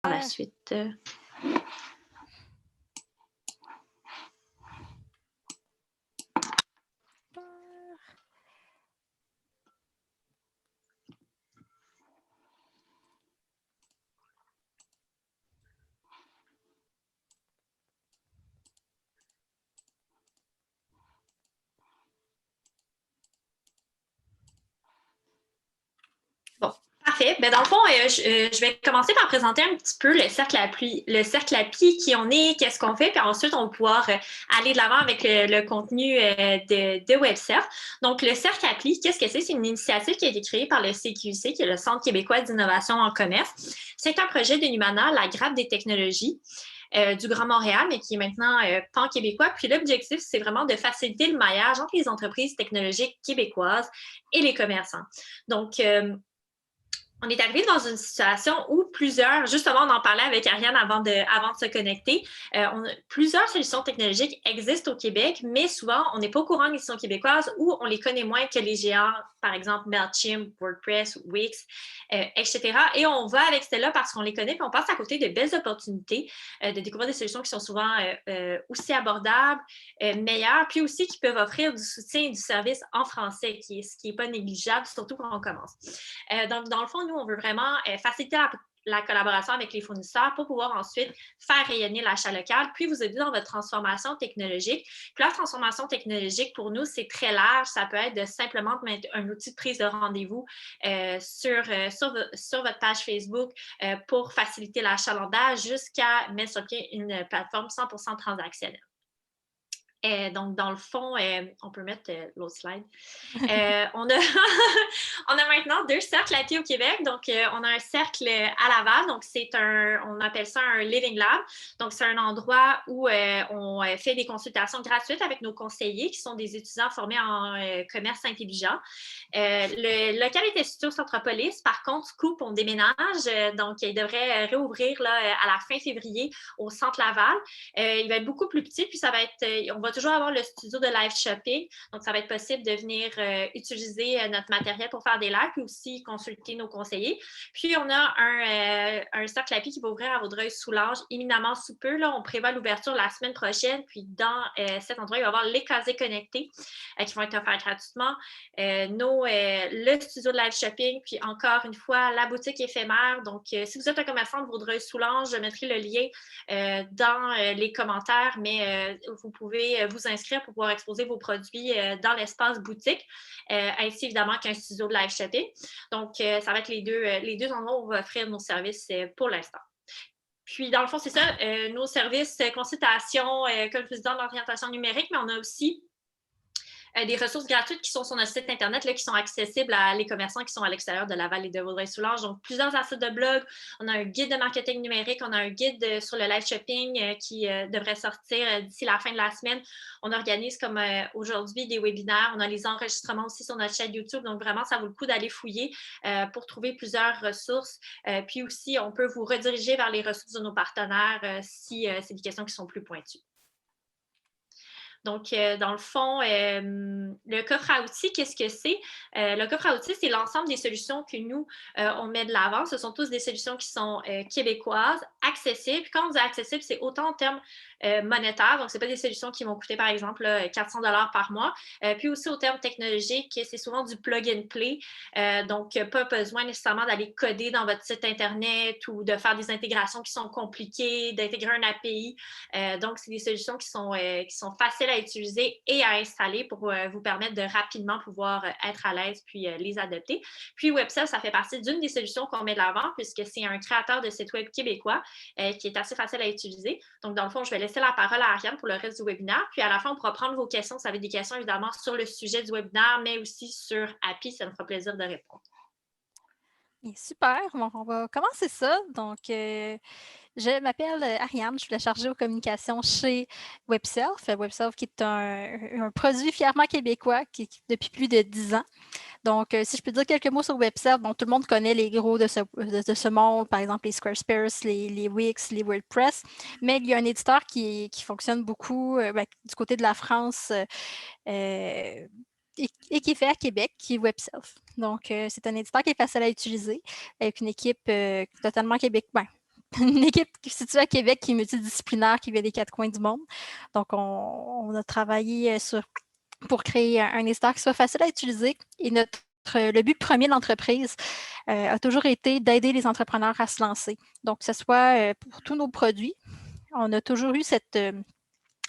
par la suite. Bon, parfait. Ben, dans le fond, je vais commencer par présenter un petit peu le cercle API, qui on est, qu'est-ce qu'on fait, puis ensuite, on va pouvoir aller de l'avant avec le contenu de WebServe. Donc, le cercle API, qu'est-ce que c'est? C'est une initiative qui a été créée par le CQC, qui est le Centre québécois d'innovation en commerce. C'est un projet de Numana, la grappe des technologies. Du Grand Montréal, mais qui est maintenant pan-québécois. Puis l'objectif, c'est vraiment de faciliter le maillage entre les entreprises technologiques québécoises et les commerçants. Donc, on est arrivé dans une situation où justement, on en parlait avec Ariane avant de se connecter, plusieurs solutions technologiques existent au Québec, mais souvent, on n'est pas au courant des solutions québécoises ou on les connaît moins que les géants, par exemple Mailchimp, WordPress, Wix, etc. Et on va avec celles-là parce qu'on les connaît, puis on passe à côté de belles opportunités de découvrir des solutions qui sont souvent aussi abordables, meilleures, puis aussi qui peuvent offrir du soutien et du service en français, ce qui n'est pas négligeable, surtout quand on commence. Donc, dans le fond, nous, on veut vraiment faciliter la collaboration avec les fournisseurs pour pouvoir ensuite faire rayonner l'achat local, puis vous aider dans votre transformation technologique. Puis la transformation technologique, pour nous, c'est très large. Ça peut être de simplement mettre un outil de prise de rendez-vous sur votre page Facebook pour faciliter l'achalandage jusqu'à mettre sur pied une plateforme 100% transactionnelle. Donc, dans le fond, on peut mettre l'autre slide. On a maintenant 2 cercles API au Québec. Donc, on a un cercle à Laval. Donc, on appelle ça un Living Lab. Donc, c'est un endroit où on fait des consultations gratuites avec nos conseillers qui sont des étudiants formés en commerce intelligent. Le local était situé au Centropolis. Par contre, Scoop, on déménage. Donc, il devrait réouvrir là, à la fin février au Centre Laval. Il va être beaucoup plus petit, puis on va toujours avoir le studio de live shopping. Donc, ça va être possible de venir utiliser notre matériel pour faire des lives, puis aussi consulter nos conseillers. Puis, on a un cercle API qui va ouvrir à Vaudreuil-Soulanges imminemment sous peu. Là, on prévoit l'ouverture la semaine prochaine. Puis, dans cet endroit, il va y avoir les casiers connectés qui vont être offerts gratuitement. Le studio de live shopping, puis encore une fois, la boutique éphémère. Donc, si vous êtes un commerçant de Vaudreuil-Soulanges, je mettrai le lien dans les commentaires, mais vous pouvez vous inscrire pour pouvoir exposer vos produits dans l'espace boutique, ainsi évidemment qu'un studio de live shopping. Donc, ça va être les deux endroits où on va offrir nos services pour l'instant. Puis, dans le fond, c'est ça, nos services consultation, comme je vous disais, dans l'orientation numérique, mais on a aussi des ressources gratuites qui sont sur notre site Internet, là, qui sont accessibles à les commerçants qui sont à l'extérieur de Laval et de Vaudreuil-Soulanges. Donc, plusieurs articles de blog. On a un guide de marketing numérique. On a un guide sur le live shopping qui devrait sortir d'ici la fin de la semaine. On organise comme aujourd'hui des webinaires. On a les enregistrements aussi sur notre chaîne YouTube. Donc, vraiment, ça vaut le coup d'aller fouiller pour trouver plusieurs ressources. Puis aussi, on peut vous rediriger vers les ressources de nos partenaires si c'est des questions qui sont plus pointues. Donc, dans le fond, le coffre à outils, qu'est-ce que c'est? Le coffre à outils, c'est l'ensemble des solutions que nous, on met de l'avant. Ce sont tous des solutions qui sont québécoises, accessibles. Puis quand on dit accessible, c'est autant en termes monétaires. Donc, ce n'est pas des solutions qui vont coûter, par exemple, 400 $ par mois. Puis aussi, au terme technologique, c'est souvent du plug and play. Donc, pas besoin nécessairement d'aller coder dans votre site Internet ou de faire des intégrations qui sont compliquées, d'intégrer un API. Donc, c'est des solutions qui sont faciles à utiliser et à installer pour vous permettre de rapidement pouvoir être à l'aise puis les adopter. Puis WebServe, ça fait partie d'une des solutions qu'on met de l'avant puisque c'est un créateur de site web québécois qui est assez facile à utiliser. Donc, dans le fond, je vais laisser la parole à Ariane pour le reste du webinaire. Puis à la fin, on pourra prendre vos questions. Ça va être des questions évidemment sur le sujet du webinaire, mais aussi sur API. Ça me fera plaisir de répondre. Super, bon, on va commencer ça. Donc, je m'appelle Ariane, je suis la chargée aux communications chez WebServe. WebServe qui est un produit fièrement québécois depuis plus de 10 ans. Donc, si je peux dire quelques mots sur WebServe, bon, tout le monde connaît les gros de ce monde, par exemple les Squarespace, les Wix, les WordPress, mais il y a un éditeur qui fonctionne beaucoup du côté de la France et qui est fait à Québec, qui est WebServe. Donc, c'est un éditeur qui est facile à utiliser avec une équipe totalement québécoise. une équipe située à Québec qui est multidisciplinaire, qui vient des quatre coins du monde. Donc, on a travaillé pour créer un éditeur qui soit facile à utiliser. Et le but premier de l'entreprise a toujours été d'aider les entrepreneurs à se lancer. Donc, que ce soit pour tous nos produits, on a toujours eu cette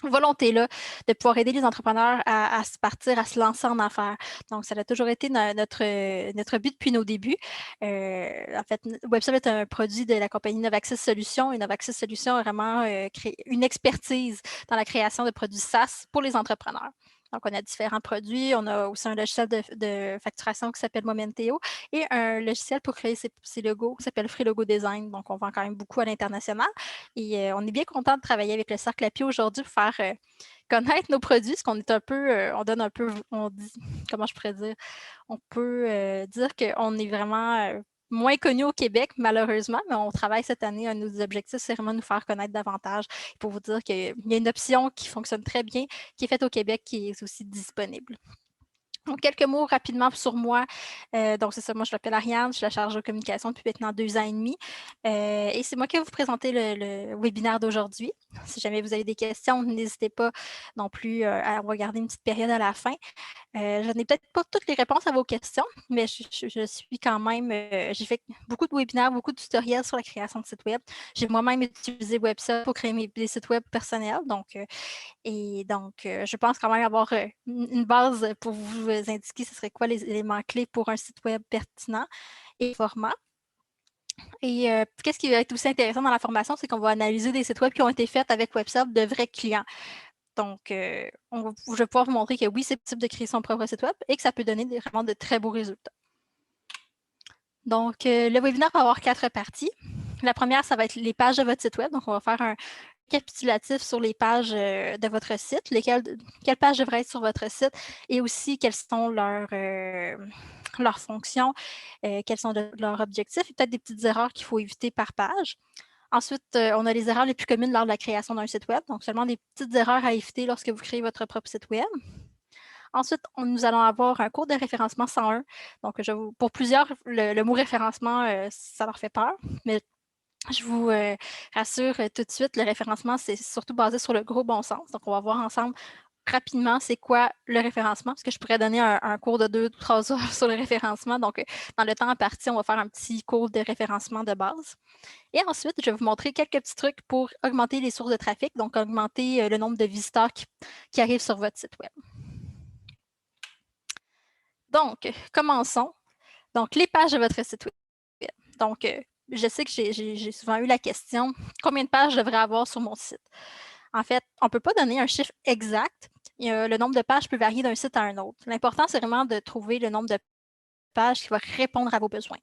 volonté-là de pouvoir aider les entrepreneurs à se partir, à se lancer en affaires. Donc, ça a toujours été notre but depuis nos débuts. En fait, WebSolve est un produit de la compagnie Novaxis Solutions et Novaxis Solutions a vraiment créé une expertise dans la création de produits SaaS pour les entrepreneurs. Donc, on a différents produits. On a aussi un logiciel de facturation qui s'appelle Momenteo et un logiciel pour créer ses logos qui s'appelle Free Logo Design. Donc, on vend quand même beaucoup à l'international. Et on est bien content de travailler avec le Cercle à Pied aujourd'hui pour faire connaître nos produits, parce qu'on est un peu, on donne un peu, on dit, comment je pourrais dire, on peut dire qu'on est vraiment moins connu au Québec, malheureusement, mais on travaille cette année. Un de nos objectifs, c'est vraiment nous faire connaître davantage pour vous dire qu'il y a une option qui fonctionne très bien, qui est faite au Québec, qui est aussi disponible. Donc, quelques mots rapidement sur moi. Donc, c'est ça, moi, je m'appelle Ariane, je suis la chargée de communication depuis maintenant 2 ans et demi. Et c'est moi qui vais vous présenter le webinaire d'aujourd'hui. Si jamais vous avez des questions, n'hésitez pas non plus à regarder une petite période à la fin. Je n'ai peut-être pas toutes les réponses à vos questions, mais je suis quand même, j'ai fait beaucoup de webinaires, beaucoup de tutoriels sur la création de sites web. J'ai moi-même utilisé WebSolve pour créer des sites web personnels. Donc, je pense quand même avoir une base pour vous indiquer ce serait quoi les éléments clés pour un site web pertinent et format. Et qu'est-ce qui va être aussi intéressant dans la formation, c'est qu'on va analyser des sites web qui ont été faits avec WebSolve de vrais clients. Donc, je vais pouvoir vous montrer que oui, c'est possible de créer son propre site web et que ça peut donner vraiment de très beaux résultats. Donc, le webinaire va avoir 4 parties. La première, ça va être les pages de votre site web. Donc, on va faire un récapitulatif sur les pages de votre site, quelles pages devraient être sur votre site et aussi quelles sont leurs fonctions, quels sont leurs objectifs et peut-être des petites erreurs qu'il faut éviter par page. Ensuite, on a les erreurs les plus communes lors de la création d'un site web, donc seulement des petites erreurs à éviter lorsque vous créez votre propre site web. Ensuite, nous allons avoir un cours de référencement 101. Donc, pour plusieurs, le mot référencement, ça leur fait peur, mais je vous rassure tout de suite, le référencement, c'est surtout basé sur le gros bon sens. Donc, on va voir ensemble rapidement c'est quoi le référencement, parce que je pourrais donner un cours de 2 ou 3 heures sur le référencement. Donc, dans le temps imparti, on va faire un petit cours de référencement de base. Et ensuite, je vais vous montrer quelques petits trucs pour augmenter les sources de trafic, donc augmenter le nombre de visiteurs qui arrivent sur votre site web. Donc, commençons. Donc, les pages de votre site web. Donc, je sais que j'ai souvent eu la question, combien de pages je devrais avoir sur mon site? En fait, on ne peut pas donner un chiffre exact. Le nombre de pages peut varier d'un site à un autre. L'important, c'est vraiment de trouver le nombre de pages qui va répondre à vos besoins.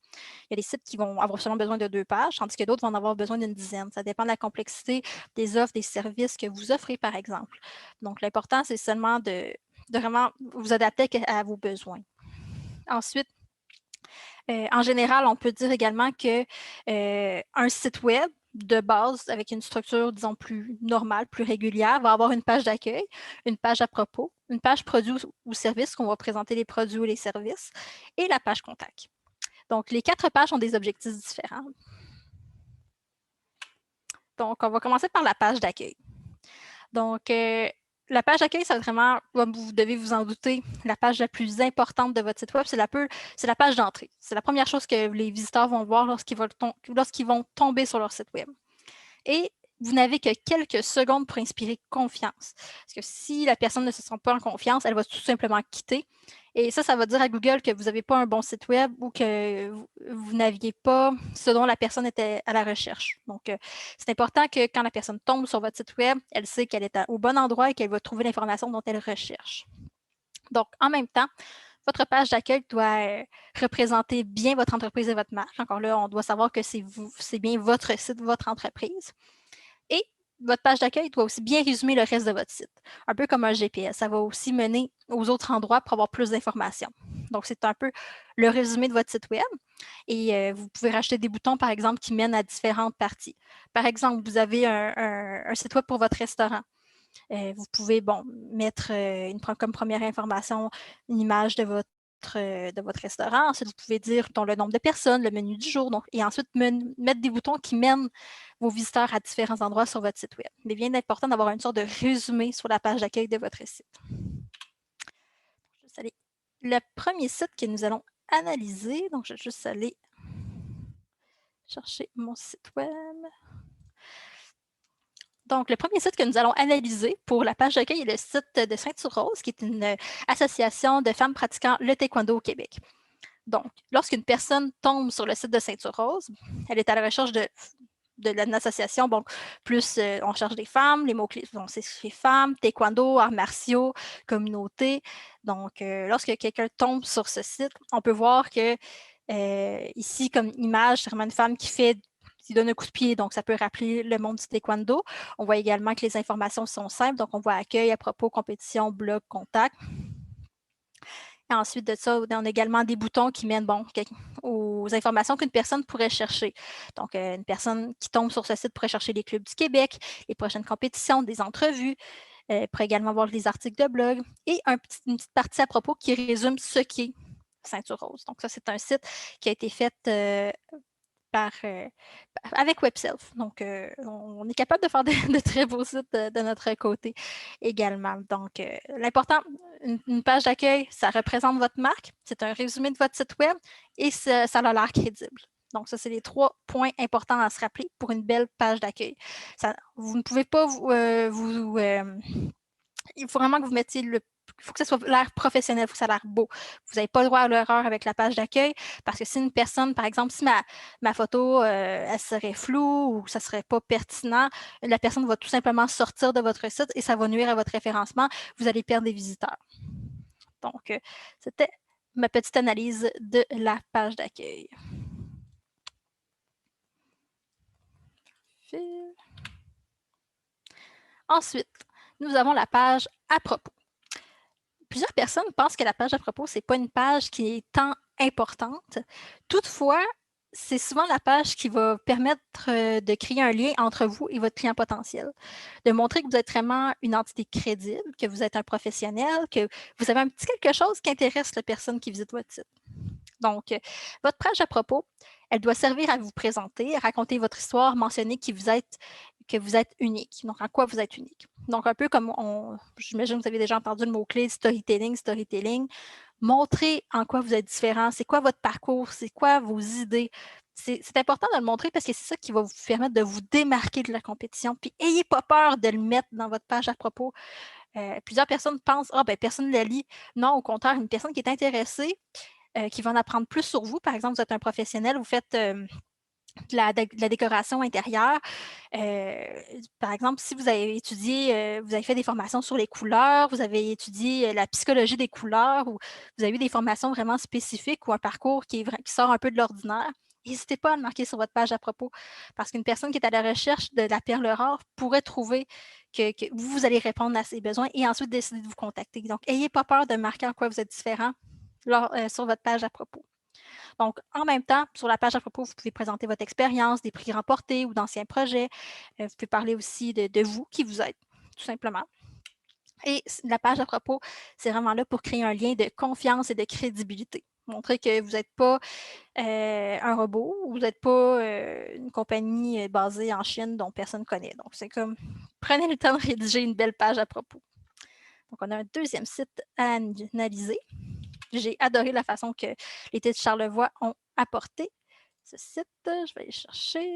Il y a des sites qui vont avoir seulement besoin de 2 pages, tandis que d'autres vont en avoir besoin d'une dizaine. Ça dépend de la complexité des offres, des services que vous offrez, par exemple. Donc, l'important, c'est seulement de vraiment vous adapter à vos besoins. Ensuite, en général, on peut dire également qu'un site web de base, avec une structure, disons, plus normale, plus régulière, va avoir une page d'accueil, une page à propos, une page produit ou service, qu'on va présenter les produits ou les services, et la page contact. Donc, les 4 pages ont des objectifs différents. Donc, on va commencer par la page d'accueil. Donc, la page d'accueil, c'est vraiment, comme vous devez vous en douter, la page la plus importante de votre site web. C'est la page d'entrée. C'est la première chose que les visiteurs vont voir lorsqu'ils vont tomber sur leur site web. Et vous n'avez que quelques secondes pour inspirer confiance. Parce que si la personne ne se sent pas en confiance, elle va tout simplement quitter. Et ça va dire à Google que vous n'avez pas un bon site web ou que vous n'aviez pas ce dont la personne était à la recherche. Donc, c'est important que quand la personne tombe sur votre site web, elle sait qu'elle est au bon endroit et qu'elle va trouver l'information dont elle recherche. Donc, en même temps, votre page d'accueil doit représenter bien votre entreprise et votre marque. Encore là, on doit savoir que c'est bien votre site, votre entreprise. Et votre page d'accueil doit aussi bien résumer le reste de votre site. Un peu comme un GPS. Ça va aussi mener aux autres endroits pour avoir plus d'informations. Donc, c'est un peu le résumé de votre site web. Et vous pouvez rajouter des boutons, par exemple, qui mènent à différentes parties. Par exemple, vous avez un site web pour votre restaurant. Vous pouvez mettre comme première information une image de votre votre restaurant. Ensuite, vous pouvez dire le nombre de personnes, le menu du jour, et ensuite mettre des boutons qui mènent vos visiteurs à différents endroits sur votre site web. Il est bien important d'avoir une sorte de résumé sur la page d'accueil de votre site. Juste aller. Le premier site que nous allons analyser, donc je vais juste aller chercher mon site web. Donc, le premier site que nous allons analyser pour la page d'accueil est le site de Ceinture-Rose, qui est une association de femmes pratiquant le taekwondo au Québec. Donc, lorsqu'une personne tombe sur le site de Ceinture-Rose, elle est à la recherche de une association. Bon, plus on cherche des femmes, les mots-clés, c'est les femmes, taekwondo, arts martiaux, communauté. Donc, lorsque quelqu'un tombe sur ce site, on peut voir que ici, comme image, c'est vraiment une femme qui donne un coup de pied, donc ça peut rappeler le monde du taekwondo. On voit également que les informations sont simples, donc on voit accueil, à propos, compétition, blog, contact. Et ensuite de ça, on a également des boutons qui mènent aux informations qu'une personne pourrait chercher. Donc, une personne qui tombe sur ce site pourrait chercher les clubs du Québec, les prochaines compétitions, des entrevues, pourrait également voir des articles de blog et une petite partie à propos qui résume ce qu'est Ceinture Rose. Donc, ça, c'est un site qui a été fait avec WebSelf. Donc, on est capable de faire de très beaux sites de notre côté également. Donc, l'important, une page d'accueil, ça représente votre marque, c'est un résumé de votre site web et ça a l'air crédible. Donc, ça, c'est les 3 points importants à se rappeler pour une belle page d'accueil. Vous ne pouvez pas il faut vraiment que vous mettiez il faut que ça soit l'air professionnel, il faut que ça ait l'air beau. Vous n'avez pas le droit à l'erreur avec la page d'accueil parce que si une personne, par exemple, si ma photo, elle serait floue ou ça ne serait pas pertinent, la personne va tout simplement sortir de votre site et ça va nuire à votre référencement. Vous allez perdre des visiteurs. Donc, c'était ma petite analyse de la page d'accueil. Ensuite, nous avons la page à propos. Plusieurs personnes pensent que la page à propos, ce n'est pas une page qui est tant importante. Toutefois, c'est souvent la page qui va permettre de créer un lien entre vous et votre client potentiel, de montrer que vous êtes vraiment une entité crédible, que vous êtes un professionnel, que vous avez un petit quelque chose qui intéresse la personne qui visite votre site. Donc, votre page à propos, elle doit servir à vous présenter, à raconter votre histoire, mentionner que vous êtes unique. Donc, en quoi vous êtes unique. Donc, un peu comme j'imagine que vous avez déjà entendu le mot-clé storytelling. Montrer en quoi vous êtes différent, c'est quoi votre parcours, c'est quoi vos idées. C'est important de le montrer parce que c'est ça qui va vous permettre de vous démarquer de la compétition. Puis, n'ayez pas peur de le mettre dans votre page à propos. Plusieurs personnes pensent, personne ne la lit. Non, au contraire, une personne qui est intéressée, qui va en apprendre plus sur vous. Par exemple, vous êtes un professionnel, vous faites de la décoration intérieure. Par exemple, si vous avez étudié, vous avez fait des formations sur les couleurs, vous avez étudié la psychologie des couleurs ou vous avez eu des formations vraiment spécifiques ou un parcours qui sort un peu de l'ordinaire, n'hésitez pas à le marquer sur votre page à propos parce qu'une personne qui est à la recherche de la perle rare pourrait trouver que vous allez répondre à ses besoins et ensuite décider de vous contacter. Donc, n'ayez pas peur de marquer en quoi vous êtes différent sur votre page à propos. Donc, en même temps, sur la page à propos, vous pouvez présenter votre expérience, des prix remportés ou d'anciens projets. Vous pouvez parler aussi de vous, qui vous êtes, tout simplement. Et la page à propos, c'est vraiment là pour créer un lien de confiance et de crédibilité. Montrer que vous n'êtes pas un robot, vous n'êtes pas une compagnie basée en Chine dont personne ne connaît. Donc, c'est comme, prenez le temps de rédiger une belle page à propos. Donc, on a un deuxième site à analyser. J'ai adoré la façon que les titres de Charlevoix ont apporté ce site. Je vais aller chercher.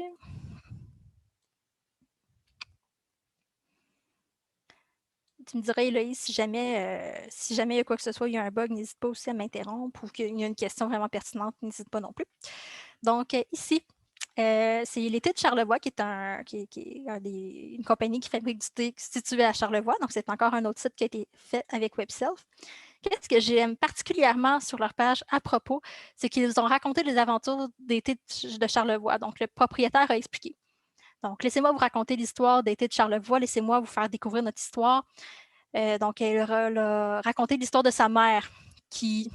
Tu me dirais, Héloïse, si jamais il y a quoi que ce soit, il y a un bug, n'hésite pas aussi à m'interrompre ou qu'il y a une question vraiment pertinente, n'hésite pas non plus. Donc, ici, c'est les thés de Charlevoix, qui est une compagnie qui fabrique du thé situé à Charlevoix. Donc, c'est encore un autre site qui a été fait avec WebSelf. Qu'est-ce que j'aime particulièrement sur leur page à propos, c'est qu'ils ont raconté les aventures des thés de Charlevoix. Donc, le propriétaire a expliqué. Donc, laissez-moi vous raconter l'histoire des thés de Charlevoix. Laissez-moi vous faire découvrir notre histoire. Donc, elle a raconté l'histoire de sa mère qui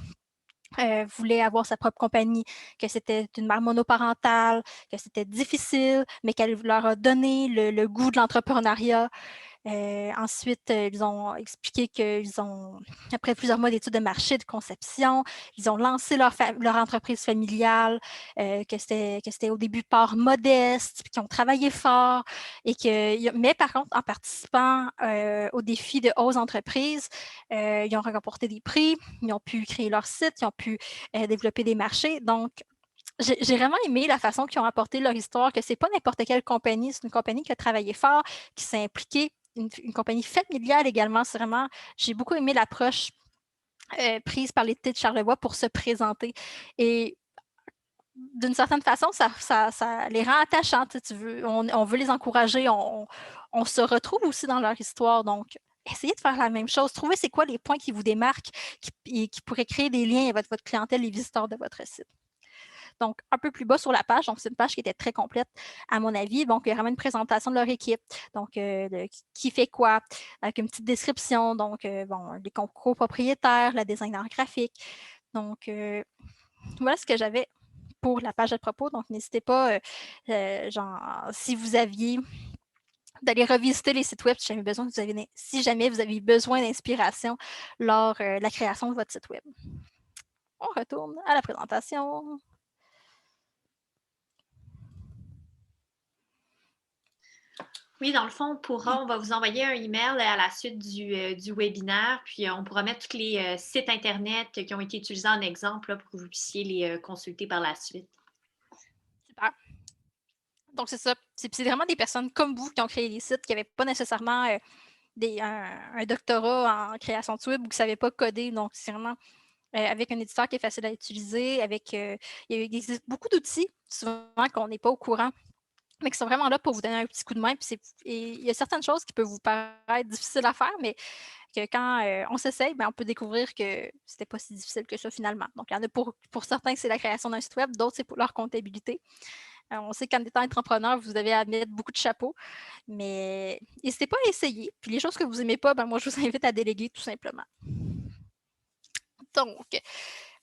voulait avoir sa propre compagnie, que c'était une mère monoparentale, que c'était difficile, mais qu'elle leur a donné le goût de l'entrepreneuriat. Ensuite, ils ont expliqué qu'ils ont, après plusieurs mois d'études de marché, de conception, ils ont lancé leur entreprise familiale, que c'était au début part modeste, puis qu'ils ont travaillé fort, mais par contre, en participant au défi de Ose Entreprises, ils ont remporté des prix, ils ont pu créer leur site, ils ont pu développer des marchés. Donc, j'ai vraiment aimé la façon qu'ils ont apporté leur histoire, que c'est pas n'importe quelle compagnie, c'est une compagnie qui a travaillé fort, qui s'est impliquée, une compagnie familiale également. C'est vraiment, j'ai beaucoup aimé l'approche prise par les Tétés de Charlevoix pour se présenter. Et d'une certaine façon, ça les rend attachants. On veut les encourager, on se retrouve aussi dans leur histoire. Donc, essayez de faire la même chose. Trouvez c'est quoi les points qui vous démarquent et qui pourraient créer des liens avec votre clientèle et visiteurs de votre site. Donc, un peu plus bas sur la page, donc c'est une page qui était très complète à mon avis. Donc, il y a vraiment une présentation de leur équipe, donc qui fait quoi, avec une petite description, donc bon, les copropriétaires, la designer graphique. Donc, voilà ce que j'avais pour la page à propos. Donc, n'hésitez pas, si vous aviez d'aller revisiter les sites web si jamais vous avez besoin d'inspiration lors de la création de votre site web. On retourne à la présentation. Oui, dans le fond, on va vous envoyer un email à la suite du webinaire, puis on pourra mettre tous les sites Internet qui ont été utilisés en exemple là, pour que vous puissiez les consulter par la suite. Super. Donc, c'est ça. C'est vraiment des personnes comme vous qui ont créé les sites, qui n'avaient pas nécessairement un doctorat en création de web ou qui ne savaient pas coder. Donc, c'est vraiment avec un éditeur qui est facile à utiliser, il existe beaucoup d'outils, souvent qu'on n'est pas au courant, mais qui sont vraiment là pour vous donner un petit coup de main. Et il y a certaines choses qui peuvent vous paraître difficiles à faire, mais que quand on s'essaye, on peut découvrir que c'était pas si difficile que ça finalement. Donc, il y en a pour certains, c'est la création d'un site web, d'autres, c'est pour leur comptabilité. On sait qu'en étant entrepreneur, vous avez à mettre beaucoup de chapeaux, mais n'hésitez pas à essayer. Puis les choses que vous n'aimez pas, moi, je vous invite à déléguer tout simplement. Donc,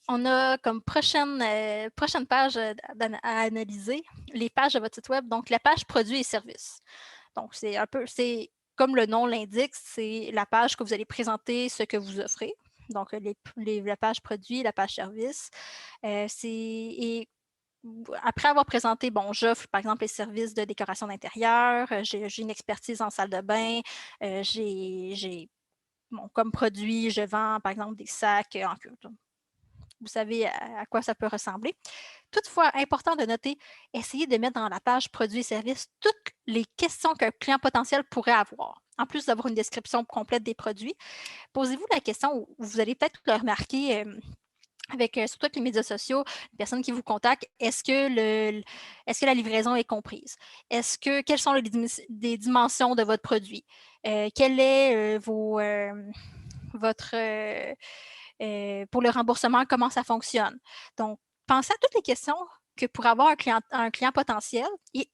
on a comme prochaine page à analyser les pages de votre site web. Donc, la page produits et services. Donc, c'est comme le nom l'indique, c'est la page que vous allez présenter ce que vous offrez. Donc, la page produit, la page service. Et après avoir présenté, j'offre par exemple les services de décoration d'intérieur, j'ai une expertise en salle de bain, comme produit, je vends par exemple des sacs en cuir. Vous savez à quoi ça peut ressembler. Toutefois, important de noter, essayez de mettre dans la page produits et services toutes les questions qu'un client potentiel pourrait avoir. En plus d'avoir une description complète des produits, posez-vous la question où vous allez peut-être le remarquer surtout avec les médias sociaux, les personnes qui vous contactent, est-ce que la livraison est comprise? Quelles sont les dimensions de votre produit? Quel est pour le remboursement, comment ça fonctionne? Donc, pensez à toutes les questions que pour avoir un client potentiel et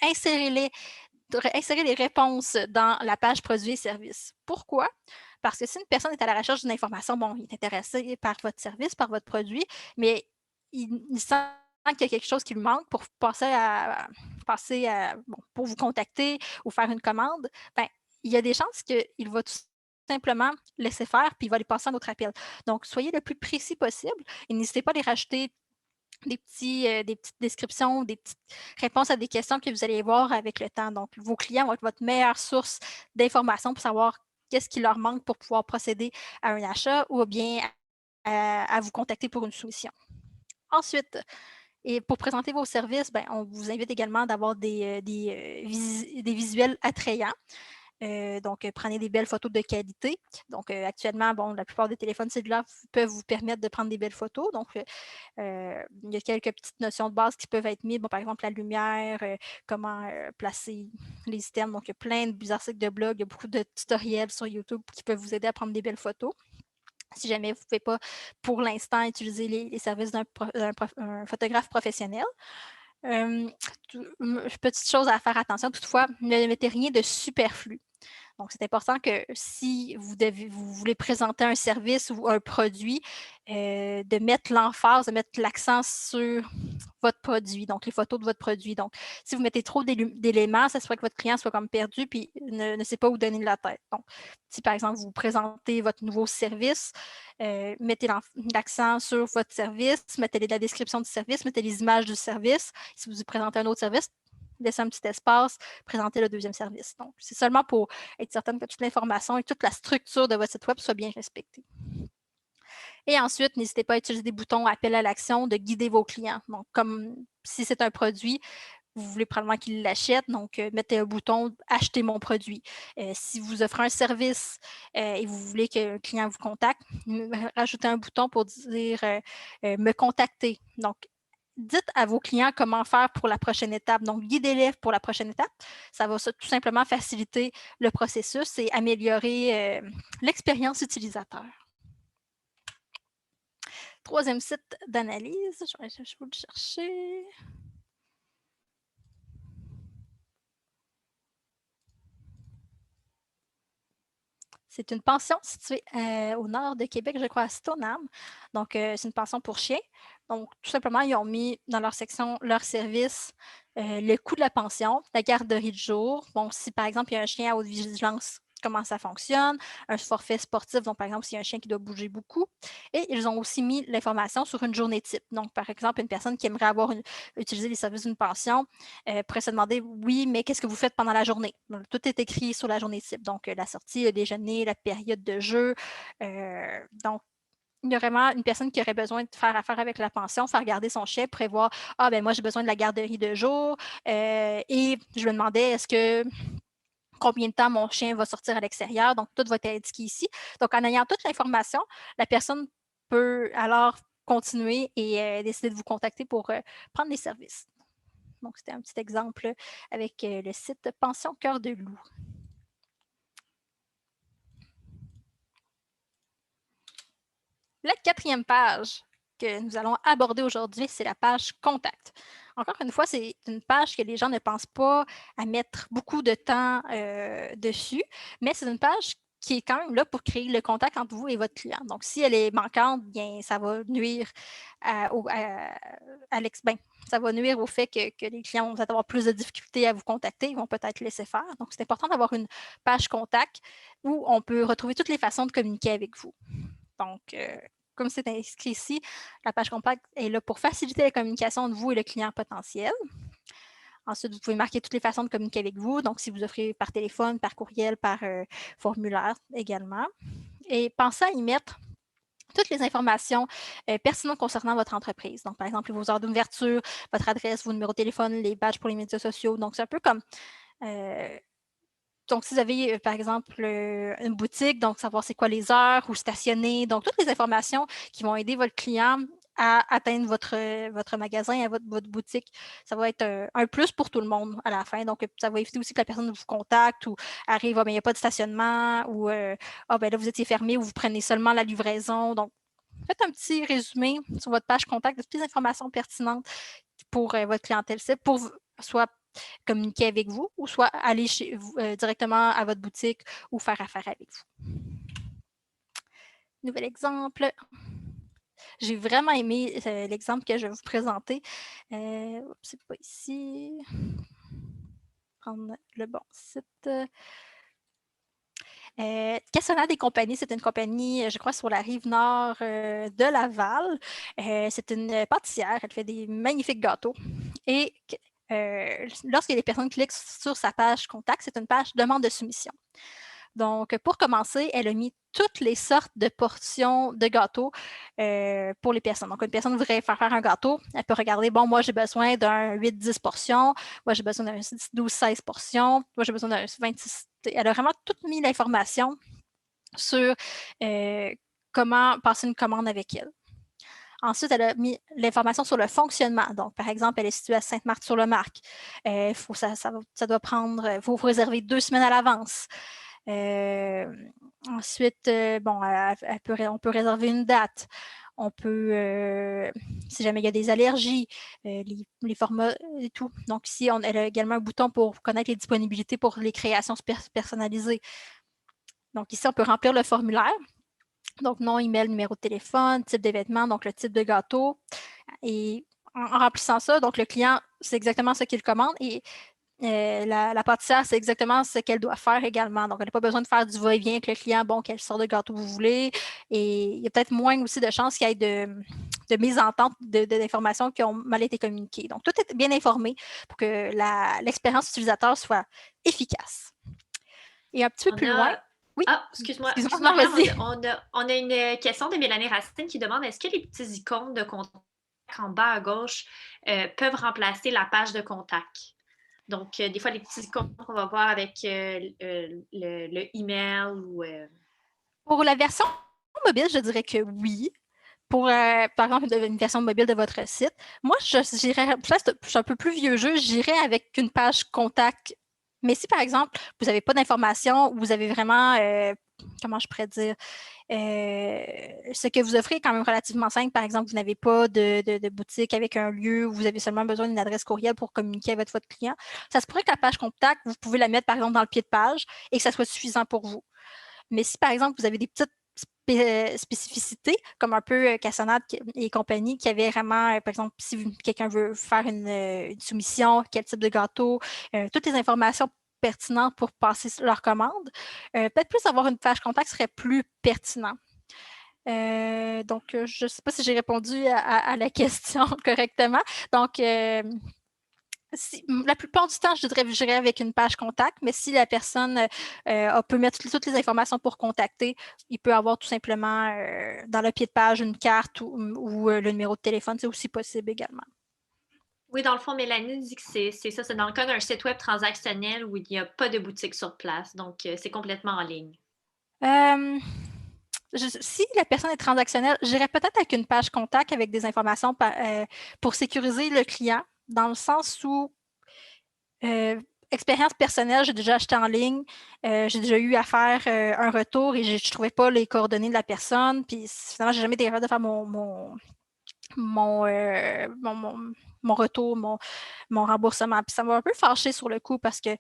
insérez les réponses dans la page produits et services. Pourquoi? Parce que si une personne est à la recherche d'une information, il est intéressé par votre service, par votre produit, mais il sent qu'il y a quelque chose qui lui manque pour pour vous contacter ou faire une commande, il y a des chances qu'il va tout simplement laisser faire, puis il va aller passer un autre appel. Donc, soyez le plus précis possible et n'hésitez pas à les rajouter des petites descriptions, des petites réponses à des questions que vous allez voir avec le temps. Donc, vos clients vont être votre meilleure source d'informations pour savoir qu'est-ce qui leur manque pour pouvoir procéder à un achat ou bien à vous contacter pour une solution. Ensuite, et pour présenter vos services, on vous invite également d'avoir des visuels attrayants. Donc, prenez des belles photos de qualité. Donc, actuellement, la plupart des téléphones cellulaires peuvent vous permettre de prendre des belles photos. Donc, il y a quelques petites notions de base qui peuvent être mises. Par exemple, la lumière, comment placer les systèmes. Donc, il y a plein d'articles de blog, il y a beaucoup de tutoriels sur YouTube qui peuvent vous aider à prendre des belles photos. Si jamais vous ne pouvez pas, pour l'instant, utiliser les services d'un photographe professionnel. Petite chose à faire attention, toutefois, ne mettez rien de superflu. Donc, c'est important que si vous voulez présenter un service ou un produit, de mettre l'emphase, de mettre l'accent sur votre produit, donc les photos de votre produit. Donc, si vous mettez trop d'éléments, ça se pourrait que votre client soit comme perdu puis ne sait pas où donner de la tête. Donc, si par exemple, vous présentez votre nouveau service, mettez l'accent sur votre service, mettez la description du service, mettez les images du service. Si vous présentez un autre service, laissez un petit espace, présentez le deuxième service. Donc, c'est seulement pour être certaine que toute l'information et toute la structure de votre site web soit bien respectée. Et ensuite, n'hésitez pas à utiliser des boutons appel à l'action de guider vos clients. Donc, comme si c'est un produit, vous voulez probablement qu'ils l'achètent, donc mettez un bouton « Acheter mon produit ». Si vous offrez un service et vous voulez qu'un client vous contacte, rajoutez un bouton pour dire Me contacter ». Donc, dites à vos clients comment faire pour la prochaine étape. Donc, guidez-les pour la prochaine étape. Ça va tout simplement faciliter le processus et améliorer l'expérience utilisateur. Troisième site d'analyse, je vais vous le chercher. C'est une pension située au nord de Québec, je crois, à Stoneham. Donc, c'est une pension pour chiens. Donc, tout simplement, ils ont mis dans leur section leur service le coût de la pension, la garderie de jour. Bon, si par exemple, il y a un chien à haute vigilance, comment ça fonctionne, un forfait sportif, donc par exemple, s'il y a un chien qui doit bouger beaucoup. Et ils ont aussi mis l'information sur une journée type. Donc, par exemple, une personne qui aimerait utiliser les services d'une pension pourrait se demander, oui, mais qu'est-ce que vous faites pendant la journée? Donc, tout est écrit sur la journée type. Donc, la sortie, le déjeuner, la période de jeu. Donc, il y a vraiment une personne qui aurait besoin de faire affaire avec la pension, faire garder son chien, prévoir, ah ben moi j'ai besoin de la garderie de jour et je me demandais combien de temps mon chien va sortir à l'extérieur. Donc, tout va être indiqué ici. Donc, en ayant toute l'information, la personne peut alors continuer et décider de vous contacter pour prendre les services. Donc, c'était un petit exemple avec le site Pension Cœur de Loup. La quatrième page que nous allons aborder aujourd'hui, c'est la page Contact. Encore une fois, c'est une page que les gens ne pensent pas à mettre beaucoup de temps dessus, mais c'est une page qui est quand même là pour créer le contact entre vous et votre client. Donc, si elle est manquante, bien, ça va nuire ça va nuire au fait que les clients vont peut-être avoir plus de difficultés à vous contacter, ils vont peut-être laisser faire. Donc, c'est important d'avoir une page contact où on peut retrouver toutes les façons de communiquer avec vous. Donc, comme c'est inscrit ici, la page contact est là pour faciliter la communication de vous et le client potentiel. Ensuite, vous pouvez marquer toutes les façons de communiquer avec vous. Donc, si vous offrez par téléphone, par courriel, par formulaire également. Et pensez à y mettre toutes les informations pertinentes concernant votre entreprise. Donc, par exemple, vos heures d'ouverture, votre adresse, vos numéros de téléphone, les badges pour les médias sociaux. Donc, c'est un peu comme donc, si vous avez, par exemple, une boutique, donc savoir c'est quoi les heures ou stationner, donc toutes les informations qui vont aider votre client à atteindre votre magasin, à votre boutique, ça va être un plus pour tout le monde à la fin. Donc, ça va éviter aussi que la personne vous contacte ou arrive, il n'y a pas de stationnement ou là, vous étiez fermé ou vous prenez seulement la livraison. Donc, faites un petit résumé sur votre page contact de toutes les informations pertinentes pour votre clientèle cible, pour soit communiquer avec vous ou soit aller directement à votre boutique ou faire affaire avec vous. Nouvel exemple. J'ai vraiment aimé l'exemple que je vais vous présenter. C'est pas ici. Prendre le bon site. Cassonade et compagnie, c'est une compagnie, je crois, sur la rive nord de Laval. C'est une pâtissière, elle fait des magnifiques gâteaux. Et lorsque les personnes cliquent sur sa page contact, c'est une page demande de soumission. Donc, pour commencer, elle a mis toutes les sortes de portions de gâteaux pour les personnes. Donc, une personne voudrait faire un gâteau, elle peut regarder, bon, moi, j'ai besoin d'un 8-10 portions, moi, j'ai besoin d'un 12-16 portions, moi, j'ai besoin d'un 26. Elle a vraiment tout mis l'information sur comment passer une commande avec elle. Ensuite, elle a mis l'information sur le fonctionnement. Donc, par exemple, elle est située à Sainte-Marthe-sur-le-Marc. Ça doit prendre, il faut réserver 2 semaines à l'avance. Ensuite, on peut réserver une date. On peut, si jamais il y a des allergies, les formats et tout. Donc ici, elle a également un bouton pour connaître les disponibilités pour les créations personnalisées. Donc ici, on peut remplir le formulaire. Donc nom, email, numéro de téléphone, type de vêtements, donc le type de gâteau. Et en remplissant ça, donc le client, c'est exactement ce qu'il commande et la pâtissière, c'est exactement ce qu'elle doit faire également. Donc, elle n'a pas besoin de faire du va-et-vient avec le client, bon, quelle sorte de gâteau vous voulez. Et il y a peut-être moins aussi de chances qu'il y ait de mésentente d'informations qui ont mal été communiquées. Donc, tout est bien informé pour que l'expérience utilisateur soit efficace. Et un petit peu plus loin, oui, Ah, excuse-moi, non, Ariane, vas-y. on a une question de Mélanie Racine qui demande est-ce que les petits icônes de contact en bas à gauche peuvent remplacer la page de contact? Donc, des fois, les petits icônes qu'on va voir avec le email ou. Pour la version mobile, je dirais que oui. Pour, par exemple, une version mobile de votre site, moi, j'irais, je suis un peu plus vieux jeu, j'irais avec une page contact. Mais si, par exemple, vous n'avez pas d'informations ou vous avez vraiment, comment je pourrais dire, ce que vous offrez est quand même relativement simple. Par exemple, vous n'avez pas de boutique avec un lieu où vous avez seulement besoin d'une adresse courriel pour communiquer avec votre client. Ça se pourrait que la page contact, vous pouvez la mettre, par exemple, dans le pied de page et que ça soit suffisant pour vous. Mais si, par exemple, vous avez des petites spécificités, comme un peu Cassonade et compagnie, qui avait vraiment, par exemple, si quelqu'un veut faire une soumission, quel type de gâteau, toutes les informations pertinentes pour passer leur commande, peut-être plus avoir une page contact serait plus pertinent. Donc, je ne sais pas si j'ai répondu à la question correctement. Donc, la plupart du temps, je dirais avec une page contact, mais si la personne peut mettre toutes les informations pour contacter, il peut avoir tout simplement dans le pied de page une carte ou le numéro de téléphone, c'est aussi possible également. Oui, dans le fond, Mélanie dit que c'est ça, c'est dans le cas d'un site web transactionnel où il n'y a pas de boutique sur place. Donc, c'est complètement en ligne. Euh, si la personne est transactionnelle, j'irais peut-être avec une page contact avec des informations pour sécuriser le client, dans le sens où expérience personnelle, j'ai déjà acheté en ligne, j'ai déjà eu à faire un retour et je ne trouvais pas les coordonnées de la personne. Puis finalement, j'ai jamais été capable de faire mon retour, mon remboursement. Puis ça m'a un peu fâché sur le coup parce que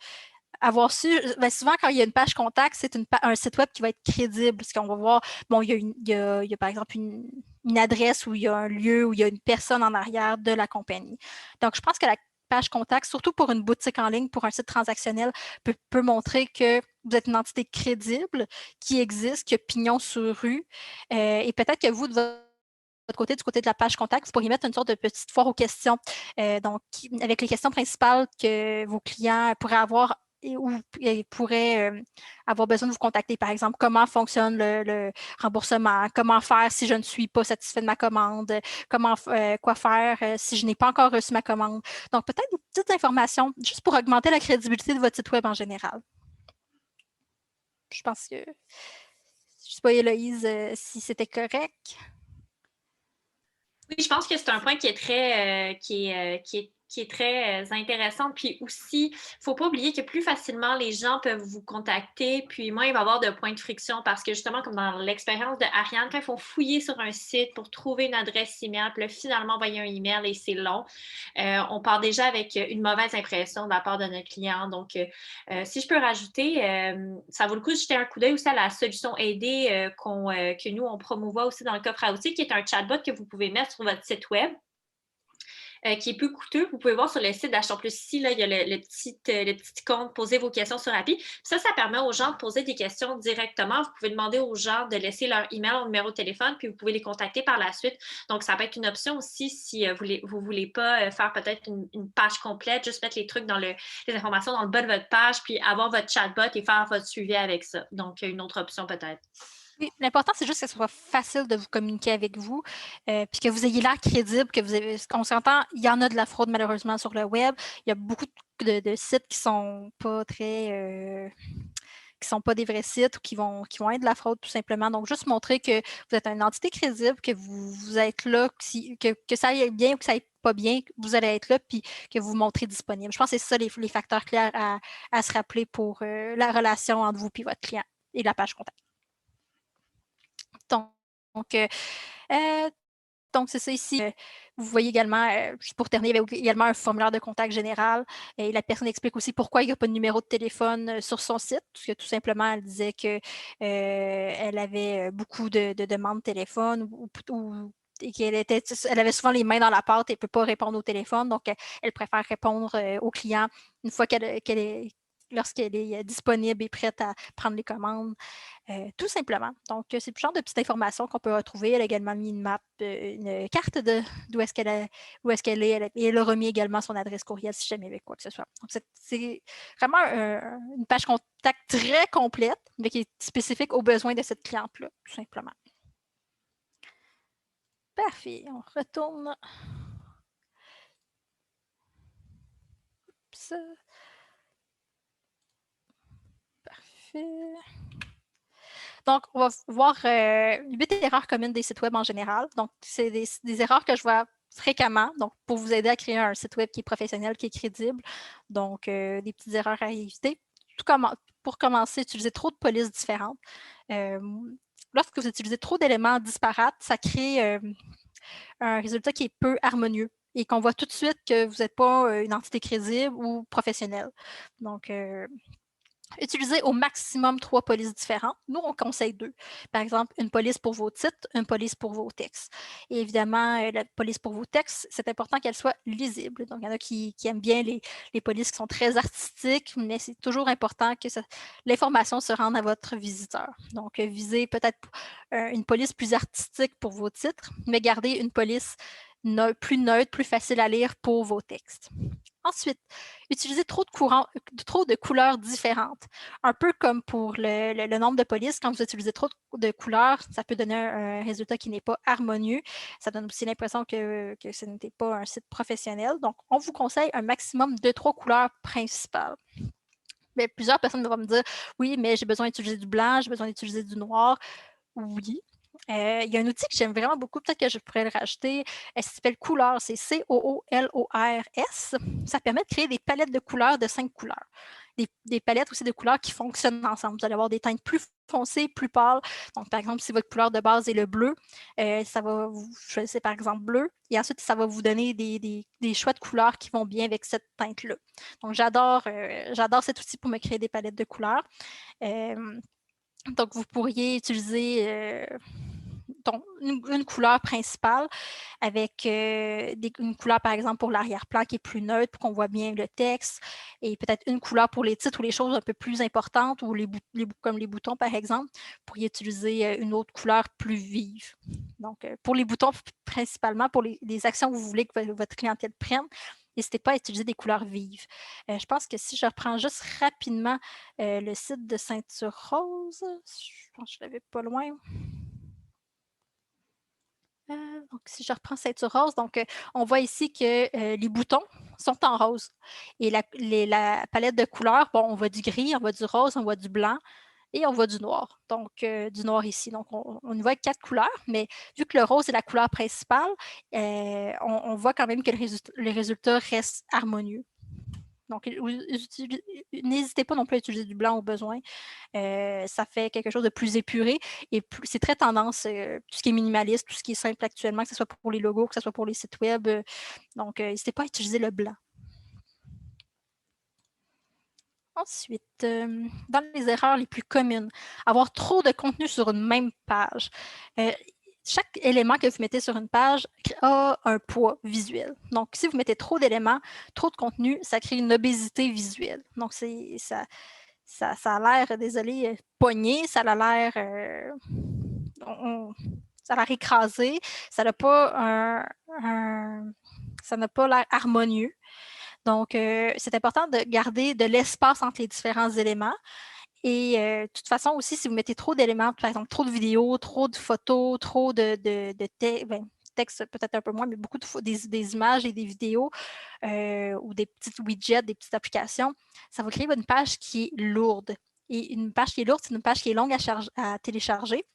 avoir su, ben souvent quand il y a une page contact, c'est un site web qui va être crédible, parce qu'on va voir, bon, il y a par exemple une adresse où il y a un lieu, où il y a une personne en arrière de la compagnie. Donc, je pense que la page contact, surtout pour une boutique en ligne, pour un site transactionnel, peut montrer que vous êtes une entité crédible, qui existe, qui a pignon sur rue, et peut-être que vous, de votre côté, du côté de la page contact, vous pourriez mettre une sorte de petite foire aux questions. Donc, avec les questions principales que vos clients pourraient avoir ou pourraient avoir besoin de vous contacter. Par exemple, comment fonctionne le remboursement, comment faire si je ne suis pas satisfait de ma commande, quoi faire si je n'ai pas encore reçu ma commande. Donc, peut-être des petites informations juste pour augmenter la crédibilité de votre site web en général. Je pense que, je ne sais pas, Héloïse, si c'était correct. Oui, je pense que c'est un point qui est très, qui est très intéressant. Puis aussi, il ne faut pas oublier que plus facilement les gens peuvent vous contacter, puis moins il va y avoir de points de friction parce que justement, comme dans l'expérience de Ariane, quand il faut fouiller sur un site pour trouver une adresse email, puis là, finalement envoyer un email et c'est long, on part déjà avec une mauvaise impression de la part de notre client. Donc, si je peux rajouter, ça vaut le coup de jeter un coup d'œil aussi à la solution aidée que nous, on promouvoit aussi dans le coffre à outils, qui est un chatbot que vous pouvez mettre sur votre site web. Qui est peu coûteux. Vous pouvez voir sur le site d'Acheton Plus ici, là, il y a le petit compte Posez vos questions sur API. Ça permet aux gens de poser des questions directement. Vous pouvez demander aux gens de laisser leur email ou numéro de téléphone, puis vous pouvez les contacter par la suite. Donc, ça peut être une option aussi si vous ne voulez pas faire peut-être une page complète, juste mettre les trucs les informations dans le bas de votre page, puis avoir votre chatbot et faire votre suivi avec ça. Donc, une autre option peut-être. Oui, l'important, c'est juste que ce soit facile de vous communiquer avec vous, puis que vous ayez l'air crédible, on s'entend, il y en a de la fraude malheureusement sur le web. Il y a beaucoup de sites qui sont pas qui sont pas des vrais sites ou qui vont être de la fraude tout simplement. Donc, juste montrer que vous êtes une entité crédible, que vous êtes là, que ça aille bien ou que ça aille pas bien, vous allez être là, puis que vous vous montrez disponible. Je pense que c'est ça les facteurs clairs à se rappeler pour la relation entre vous et votre client et la page contact. Donc, Donc, c'est ça ici. Vous voyez également, juste pour terminer, il y avait également un formulaire de contact général. Et la personne explique aussi pourquoi il n'y a pas de numéro de téléphone sur son site, parce que tout simplement, elle disait qu'elle avait beaucoup de demandes de téléphone et elle avait souvent les mains dans la pâte et ne peut pas répondre au téléphone. Donc, elle préfère répondre aux clients une fois lorsqu'elle est disponible et prête à prendre les commandes. Tout simplement. Donc, c'est le genre de petites informations qu'on peut retrouver. Elle a également mis une map, une carte d'où est-ce qu'elle est. Et elle a remis également son adresse courriel si jamais il y avait quoi que ce soit. Donc, c'est vraiment une page contact très complète, mais qui est spécifique aux besoins de cette cliente-là, tout simplement. Parfait. On retourne. Oups. Parfait. Donc, on va voir 8 erreurs communes des sites web en général. Donc, c'est des erreurs que je vois fréquemment, donc pour vous aider à créer un site web qui est professionnel, qui est crédible. Donc, des petites erreurs à éviter. Pour commencer, utiliser trop de polices différentes. Lorsque vous utilisez trop d'éléments disparates, ça crée un résultat qui est peu harmonieux et qu'on voit tout de suite que vous n'êtes pas une entité crédible ou professionnelle. Donc, utilisez au maximum 3 polices différentes. Nous, on conseille 2. Par exemple, une police pour vos titres, une police pour vos textes. Et évidemment, la police pour vos textes, c'est important qu'elle soit lisible. Donc, il y en a qui aiment bien les polices qui sont très artistiques, mais c'est toujours important que l'information se rende à votre visiteur. Donc, visez peut-être une police plus artistique pour vos titres, mais gardez une police plus neutre, plus facile à lire pour vos textes. Ensuite, utilisez trop de couleurs différentes. Un peu comme pour le nombre de polices, quand vous utilisez trop de couleurs, ça peut donner un résultat qui n'est pas harmonieux. Ça donne aussi l'impression que ce n'était pas un site professionnel. Donc, on vous conseille un maximum de 3 couleurs principales. Mais plusieurs personnes vont me dire, oui, mais j'ai besoin d'utiliser du blanc, j'ai besoin d'utiliser du noir. Oui. Il y a un outil que j'aime vraiment beaucoup, peut-être que je pourrais le rajouter. Ça s'appelle Couleurs, c'est COOLORS. Ça permet de créer des palettes de couleurs de 5 couleurs. Des palettes aussi de couleurs qui fonctionnent ensemble. Vous allez avoir des teintes plus foncées, plus pâles. Donc, par exemple, si votre couleur de base est le bleu, vous choisissez par exemple bleu, et ensuite, ça va vous donner des choix de couleurs qui vont bien avec cette teinte-là. Donc, j'adore cet outil pour me créer des palettes de couleurs. Donc, vous pourriez utiliser une couleur principale avec une couleur, par exemple, pour l'arrière-plan qui est plus neutre pour qu'on voit bien le texte et peut-être une couleur pour les titres ou les choses un peu plus importantes ou comme les boutons, par exemple. Vous pourriez utiliser une autre couleur plus vive. Donc, pour les boutons, principalement, pour les actions que vous voulez que votre clientèle prenne, n'hésitez pas à utiliser des couleurs vives. Je pense que si je reprends juste rapidement le site de Ceinture Rose, je pense que je l'avais pas loin. Donc, si je reprends Ceinture Rose, donc on voit ici que les boutons sont en rose. Et la palette de couleurs, bon, on voit du gris, on voit du rose, on voit du blanc et on voit du noir. Donc, du noir ici. Donc, on voit 4 couleurs, mais vu que le rose est la couleur principale, on voit quand même que le résultat reste harmonieux. Donc, n'hésitez pas non plus à utiliser du blanc au besoin. Ça fait quelque chose de plus épuré et c'est très tendance, tout ce qui est minimaliste, tout ce qui est simple actuellement, que ce soit pour les logos, que ce soit pour les sites web. Donc, n'hésitez pas à utiliser le blanc. Ensuite, dans les erreurs les plus communes, avoir trop de contenu sur une même page. Chaque élément que vous mettez sur une page a un poids visuel. Donc, si vous mettez trop d'éléments, trop de contenu, ça crée une obésité visuelle. Donc, ça a l'air, désolé, pogné, ça a l'air écrasé, ça n'a pas l'air harmonieux. Donc, c'est important de garder de l'espace entre les différents éléments. Et de toute façon aussi, si vous mettez trop d'éléments, par exemple trop de vidéos, trop de photos, trop de texte, peut-être un peu moins, mais beaucoup des images et des vidéos ou des petites widgets, des petites applications, ça va créer une page qui est lourde. Et une page qui est lourde, c'est une page qui est longue à télécharger.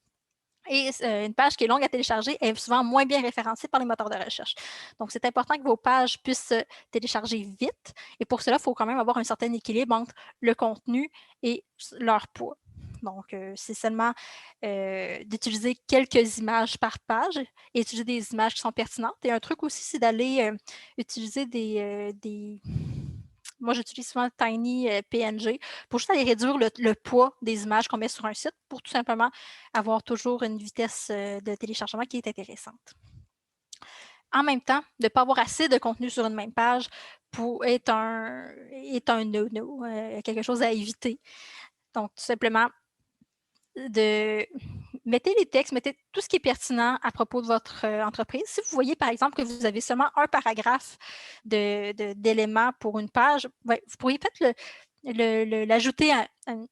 Et une page qui est longue à télécharger est souvent moins bien référencée par les moteurs de recherche. Donc, c'est important que vos pages puissent se télécharger vite. Et pour cela, il faut quand même avoir un certain équilibre entre le contenu et leur poids. Donc, c'est seulement d'utiliser quelques images par page et utiliser des images qui sont pertinentes. Et un truc aussi, c'est d'aller utiliser des... Moi, j'utilise souvent Tiny PNG pour juste aller réduire le poids des images qu'on met sur un site pour tout simplement avoir toujours une vitesse de téléchargement qui est intéressante. En même temps, de ne pas avoir assez de contenu sur une même page est un no-no, quelque chose à éviter. Donc, tout simplement, mettez les textes, mettez tout ce qui est pertinent à propos de votre entreprise. Si vous voyez, par exemple, que vous avez seulement un paragraphe d'éléments pour une page, vous pourriez peut-être l'ajouter à une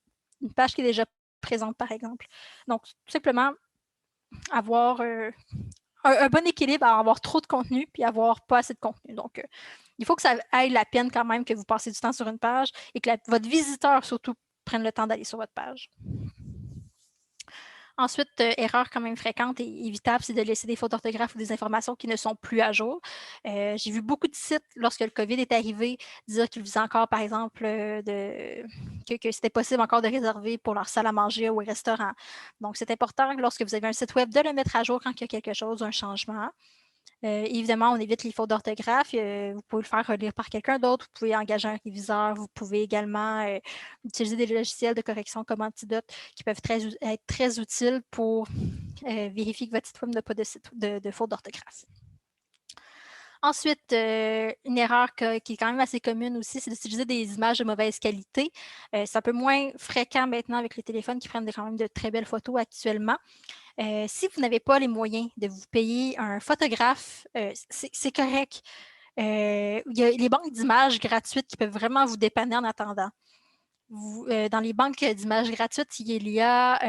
page qui est déjà présente, par exemple. Donc, tout simplement, avoir un bon équilibre à avoir trop de contenu puis avoir pas assez de contenu. Donc, il faut que ça aille la peine quand même que vous passez du temps sur une page et que votre visiteur, surtout, prenne le temps d'aller sur votre page. Ensuite, erreur quand même fréquente et évitable, c'est de laisser des fautes d'orthographe ou des informations qui ne sont plus à jour. J'ai vu beaucoup de sites, lorsque le COVID est arrivé, dire qu'ils faisaient encore, par exemple, que c'était possible encore de réserver pour leur salle à manger ou au restaurant. Donc, c'est important, lorsque vous avez un site web, de le mettre à jour quand il y a quelque chose, un changement. Évidemment, on évite les fautes d'orthographe. Vous pouvez le faire relire par quelqu'un d'autre. Vous pouvez engager un réviseur. Vous pouvez également utiliser des logiciels de correction comme Antidote qui peuvent être très utiles pour vérifier que votre site web n'a pas de fautes d'orthographe. Ensuite, une erreur qui est quand même assez commune aussi, c'est d'utiliser des images de mauvaise qualité. C'est un peu moins fréquent maintenant avec les téléphones qui prennent quand même de très belles photos actuellement. Si vous n'avez pas les moyens de vous payer un photographe, c'est correct. Il y a les banques d'images gratuites qui peuvent vraiment vous dépanner en attendant. Dans les banques d'images gratuites, il y a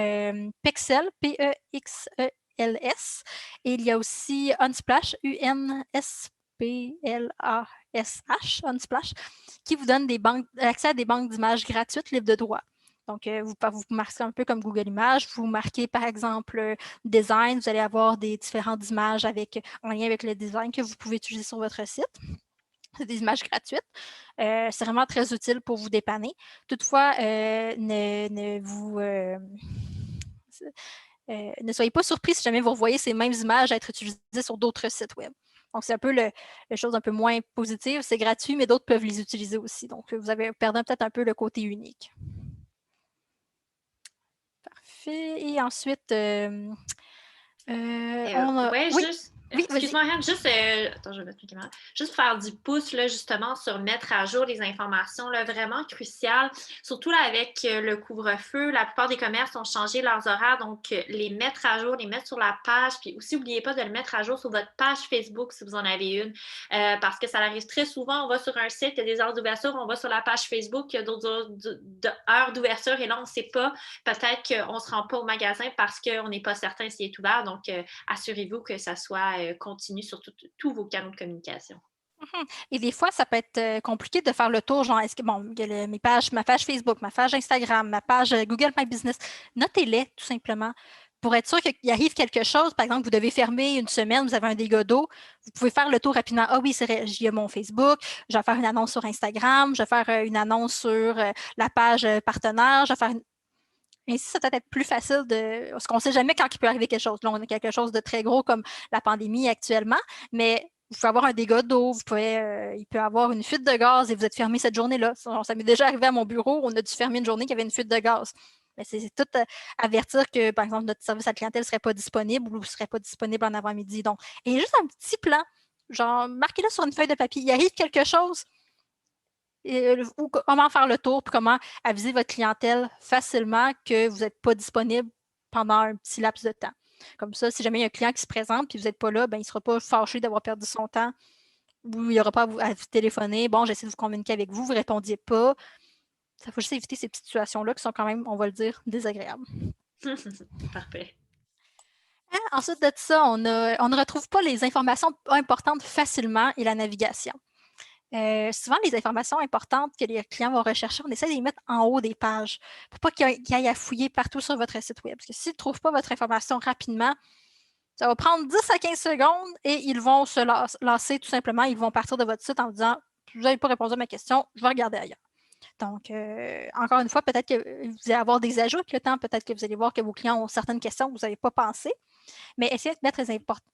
Pexels, P-E-X-E-L-S, et il y a aussi Unsplash, U-N-S-P-L-A-S-H, Unsplash, qui vous donne accès à des banques d'images gratuites libres de droit. Donc, vous marquez un peu comme Google Images. Vous marquez, par exemple, design. Vous allez avoir des différentes images en lien avec le design que vous pouvez utiliser sur votre site. C'est des images gratuites. C'est vraiment très utile pour vous dépanner. Toutefois, ne soyez pas surpris si jamais vous revoyez ces mêmes images être utilisées sur d'autres sites web. Donc, c'est un peu la chose un peu moins positive. C'est gratuit, mais d'autres peuvent les utiliser aussi. Donc, vous perdez peut-être un peu le côté unique. Parfait. Et ensuite, Oui, juste. Oui, excuse-moi, Anne, juste, attends, je vais mettre mes caméras. Juste faire du pouce, là, justement, sur mettre à jour les informations, là, vraiment crucial. Surtout, là, avec le couvre-feu, la plupart des commerces ont changé leurs horaires, donc les mettre à jour, les mettre sur la page, puis aussi, n'oubliez pas de le mettre à jour sur votre page Facebook, si vous en avez une, parce que ça arrive très souvent, on va sur un site, il y a des heures d'ouverture, on va sur la page Facebook, il y a d'autres heures d'ouverture, et là, on ne sait pas, peut-être qu'on ne se rend pas au magasin parce qu'on n'est pas certain s'il est ouvert, donc assurez-vous que ça soit continue sur tous vos canaux de communication. Et des fois, ça peut être compliqué de faire le tour, genre, est-ce que, bon, il y a ma page Facebook, ma page Instagram, ma page Google My Business, notez-les tout simplement pour être sûr qu'il arrive quelque chose. Par exemple, vous devez fermer une semaine, vous avez un dégât d'eau, vous pouvez faire le tour rapidement. Ah oui, c'est vrai, il y a mon Facebook, je vais faire une annonce sur Instagram, je vais faire une annonce sur la page partenaire, je vais faire Ainsi, ça peut être plus facile parce qu'on ne sait jamais quand il peut arriver quelque chose. Là, on a quelque chose de très gros comme la pandémie actuellement, mais vous pouvez avoir un dégât d'eau, il peut y avoir une fuite de gaz et vous êtes fermé cette journée-là. Ça m'est déjà arrivé à mon bureau, on a dû fermer une journée qu'il y avait une fuite de gaz. Mais c'est tout avertir que, par exemple, notre service à la clientèle ne serait pas disponible ou ne serait pas disponible en avant-midi. Donc, et juste un petit plan, genre, marquez-le sur une feuille de papier. Il arrive quelque chose, ou comment faire le tour, puis comment aviser votre clientèle facilement que vous n'êtes pas disponible pendant un petit laps de temps. Comme ça, si jamais il y a un client qui se présente et vous n'êtes pas là, ben, il ne sera pas fâché d'avoir perdu son temps ou il n'y aura pas à vous téléphoner. Bon, j'essaie de vous communiquer avec vous, vous ne répondiez pas. Ça faut juste éviter ces petites situations-là qui sont quand même, on va le dire, désagréables. Parfait. Ensuite de ça, on ne retrouve pas les informations importantes facilement et la navigation. Souvent, les informations importantes que les clients vont rechercher, on essaie de les mettre en haut des pages pour pas qu'ils aillent à fouiller partout sur votre site web. Parce que s'ils ne trouvent pas votre information rapidement, ça va prendre 10 à 15 secondes et ils vont se lasser tout simplement. Ils vont partir de votre site en disant « Vous n'avez pas répondu à ma question, je vais regarder ailleurs ». Donc, encore une fois, peut-être que vous allez avoir des ajouts avec le temps, peut-être que vous allez voir que vos clients ont certaines questions que vous n'avez pas pensé, mais essayez de mettre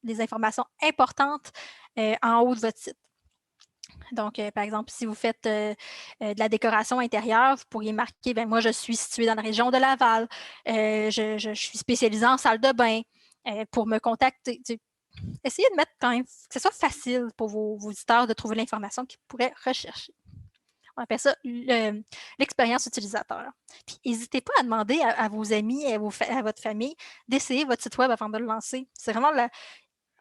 les informations importantes en haut de votre site. Donc, par exemple, si vous faites de la décoration intérieure, vous pourriez marquer, moi, je suis située dans la région de Laval, je suis spécialisée en salle de bain. Pour me contacter, essayez de mettre quand même, que ce soit facile pour vos visiteurs de trouver l'information qu'ils pourraient rechercher. On appelle ça l'expérience utilisateur. Puis, n'hésitez pas à demander à vos amis, à votre famille, d'essayer votre site web avant de le lancer. C'est vraiment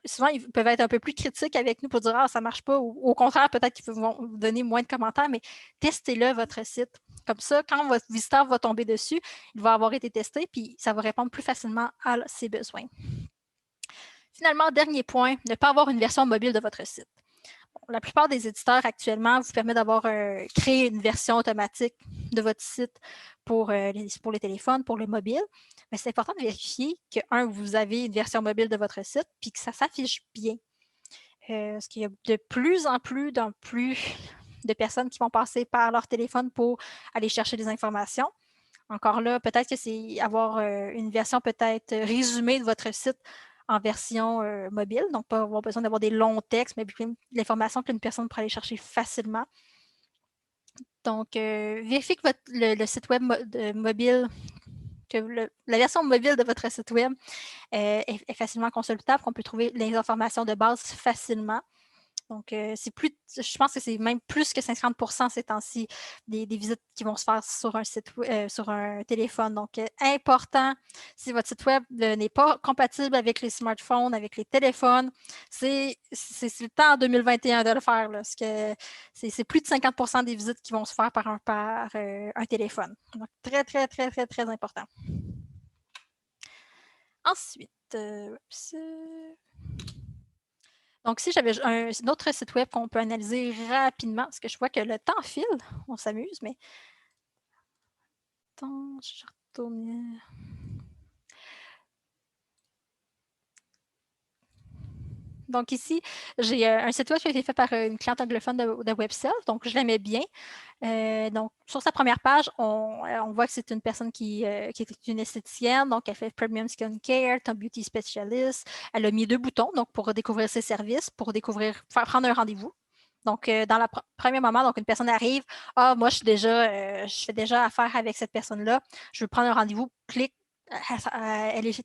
souvent, ils peuvent être un peu plus critiques avec nous pour dire « Ah, ça ne marche pas » ou au contraire, peut-être qu'ils vont vous donner moins de commentaires, mais testez-le, votre site. Comme ça, quand votre visiteur va tomber dessus, il va avoir été testé, puis ça va répondre plus facilement à ses besoins. Finalement, dernier point, ne pas avoir une version mobile de votre site. La plupart des éditeurs actuellement vous permettent d'avoir créé une version automatique de votre site pour les téléphones, pour le mobile. Mais c'est important de vérifier que, vous avez une version mobile de votre site puis que ça s'affiche bien. Parce qu'il y a de plus en plus de personnes qui vont passer par leur téléphone pour aller chercher des informations. Encore là, peut-être que c'est avoir une version peut-être résumée de votre site en version mobile, donc pas avoir besoin d'avoir des longs textes, mais l'information qu'une personne pourrait aller chercher facilement. Donc, vérifiez que le site web mobile, que la version mobile de votre site web est facilement consultable, qu'on peut trouver les informations de base facilement. Donc, je pense que c'est même plus que 50% ces temps-ci des visites qui vont se faire sur un site, sur un téléphone. Donc, important, si votre site web n'est pas compatible avec les smartphones, avec les téléphones, c'est le temps en 2021 de le faire, là, parce que c'est plus de 50% des visites qui vont se faire par un téléphone. Donc, très, très, très, très, très important. Ensuite, donc, ici, j'avais un autre site web qu'on peut analyser rapidement, parce que je vois que le temps file. On s'amuse, mais... Attends, je retourne... Donc ici, j'ai un site web qui a été fait par une cliente anglophone de WebSelf, donc je l'aimais bien. Donc, sur sa première page, on voit que c'est une personne qui est une esthéticienne, donc elle fait Premium Skincare, Top Beauty Specialist. Elle a mis 2 boutons, donc pour découvrir ses services, pour prendre un rendez-vous. Donc, dans le premier moment, donc une personne arrive, « Ah, moi, je fais déjà affaire avec cette personne-là, je veux prendre un rendez-vous », clique, elle est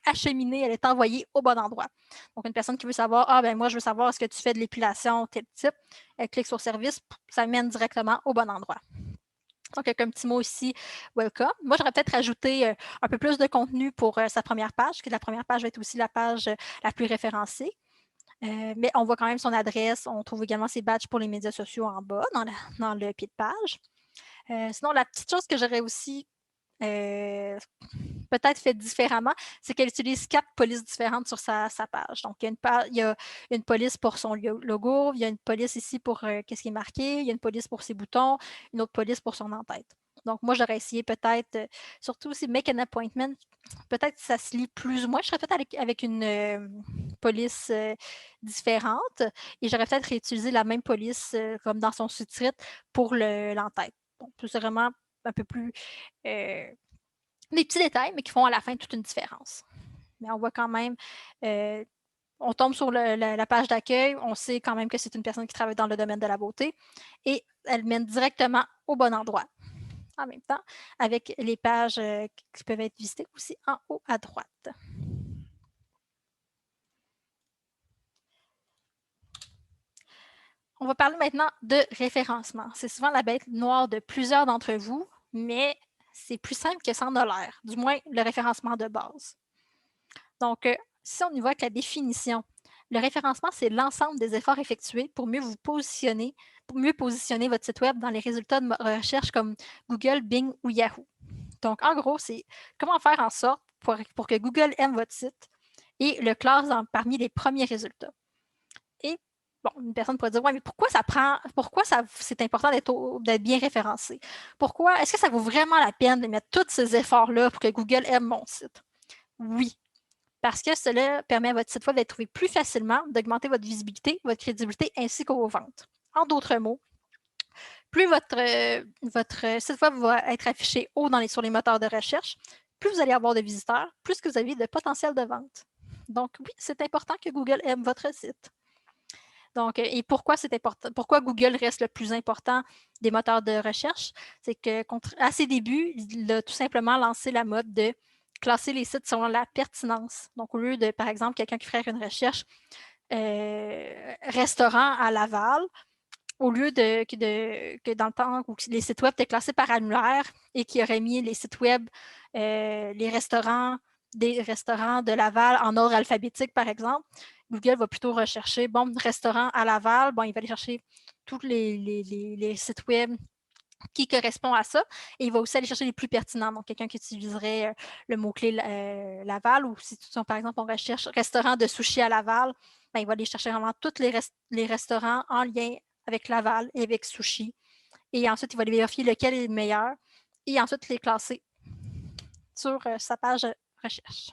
acheminée, elle est envoyée au bon endroit. Donc, une personne qui veut savoir, « Ah, ben moi, je veux savoir, est-ce que tu fais de l'épilation, tel type », elle clique sur « Service », ça mène directement au bon endroit. Donc, avec un petit mot ici, « Welcome ». Moi, j'aurais peut-être rajouté un peu plus de contenu pour sa première page, que la première page va être aussi la page la plus référencée. Mais on voit quand même son adresse. On trouve également ses badges pour les médias sociaux en bas, dans le pied de page. Sinon, la petite chose que j'aurais aussi peut-être fait différemment, c'est qu'elle utilise 4 polices différentes sur sa page. Donc, il y a une police pour son logo, il y a une police ici pour qu'est-ce qui est marqué, il y a une police pour ses boutons, une autre police pour son en-tête. Donc, moi, j'aurais essayé peut-être, surtout aussi Make an Appointment, peut-être que ça se lit plus ou moins. Je serais peut-être avec une police différente et j'aurais peut-être réutilisé la même police comme dans son sous-titre pour l'en-tête. Donc, c'est vraiment un peu plus des petits détails, mais qui font à la fin toute une différence. Mais on voit quand même, on tombe sur la page d'accueil, on sait quand même que c'est une personne qui travaille dans le domaine de la beauté et elle mène directement au bon endroit. En même temps, avec les pages qui peuvent être visitées aussi en haut à droite. On va parler maintenant de référencement. C'est souvent la bête noire de plusieurs d'entre vous, mais c'est plus simple que ça en a l'air, du moins le référencement de base. Donc, si on y va avec la définition, le référencement, c'est l'ensemble des efforts effectués pour mieux positionner votre site web dans les résultats de recherche comme Google, Bing ou Yahoo. Donc, en gros, c'est comment faire en sorte pour que Google aime votre site et le classe parmi les premiers résultats. Et bon, une personne pourrait dire, ouais, mais pourquoi c'est important d'être bien référencé? Pourquoi? Est-ce que ça vaut vraiment la peine de mettre tous ces efforts-là pour que Google aime mon site? Oui, parce que cela permet à votre site web d'être trouvé plus facilement, d'augmenter votre visibilité, votre crédibilité ainsi que vos ventes. En d'autres mots, plus votre site web va être affiché haut sur les moteurs de recherche, plus vous allez avoir de visiteurs, plus que vous avez de potentiel de vente. Donc, oui, c'est important que Google aime votre site. Donc, et pourquoi c'est important? Pourquoi Google reste le plus important des moteurs de recherche? C'est que à ses débuts, il a tout simplement lancé la mode de classer les sites selon la pertinence. Donc, au lieu de, par exemple, quelqu'un qui ferait une recherche restaurant à Laval, au lieu que dans le temps où les sites web étaient classés par annulaire et qui aurait mis les sites web, des restaurants de Laval en ordre alphabétique, par exemple, Google va plutôt rechercher, bon, restaurant à Laval, bon, il va aller chercher tous les sites web qui correspondent à ça. Et il va aussi aller chercher les plus pertinents. Donc, quelqu'un qui utiliserait le mot-clé Laval, ou si, par exemple, on recherche restaurant de sushi à Laval, ben, il va aller chercher vraiment tous les restaurants en lien avec Laval et avec sushi. Et ensuite, il va aller vérifier lequel est le meilleur et ensuite les classer sur sa page recherche.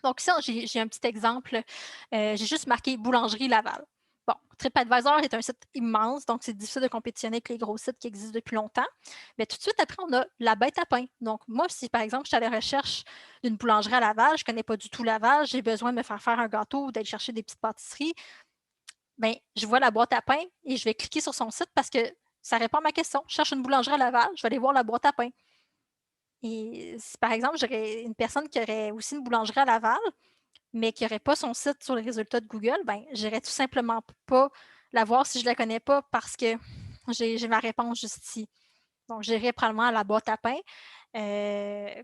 Donc, ici, j'ai un petit exemple. J'ai juste marqué boulangerie Laval. Bon, TripAdvisor est un site immense, donc c'est difficile de compétitionner avec les gros sites qui existent depuis longtemps. Mais tout de suite après, on a la bête à pain. Donc, moi, si par exemple, je suis à la recherche d'une boulangerie à Laval, je ne connais pas du tout Laval, j'ai besoin de me faire un gâteau ou d'aller chercher des petites pâtisseries, bien, je vois la boîte à pain et je vais cliquer sur son site parce que ça répond à ma question. Je cherche une boulangerie à Laval, je vais aller voir la boîte à pain. Et si par exemple, j'aurais une personne qui aurait aussi une boulangerie à Laval, mais qui n'aurait pas son site sur les résultats de Google, ben, je n'irais tout simplement pas la voir si je ne la connais pas parce que j'ai ma réponse juste ici. Donc, j'irai probablement à la boîte à pain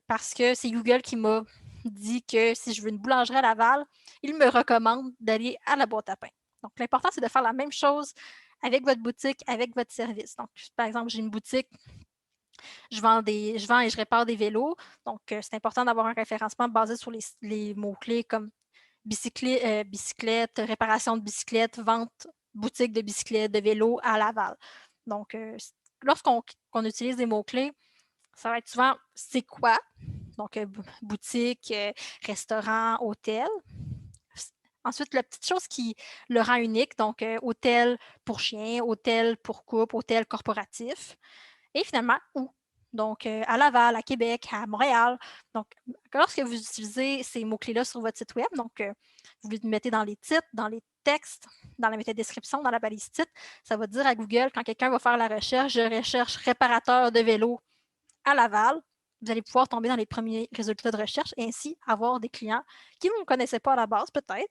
parce que c'est Google qui m'a dit que si je veux une boulangerie à Laval, il me recommande d'aller à la boîte à pain. Donc, l'important, c'est de faire la même chose avec votre boutique, avec votre service. Donc, par exemple, j'ai une boutique, je vends et je répare des vélos. Donc, c'est important d'avoir un référencement basé sur les mots-clés comme bicyclette, réparation de bicyclette, vente, boutique de bicyclettes, de vélos à Laval. Donc, lorsqu'on utilise des mots-clés, ça va être souvent c'est quoi? Donc, boutique, restaurant, hôtel. Ensuite, la petite chose qui le rend unique, donc hôtel pour chien, hôtel pour couple, hôtel corporatif. Et finalement, où? Donc, à Laval, à Québec, à Montréal. Donc, lorsque vous utilisez ces mots-clés-là sur votre site web, donc, vous les mettez dans les titres, dans les textes, dans la métadescription, dans la balise titre, ça va dire à Google, quand quelqu'un va faire la recherche, je recherche réparateur de vélo à Laval, vous allez pouvoir tomber dans les premiers résultats de recherche et ainsi avoir des clients qui ne vous connaissaient pas à la base, peut-être,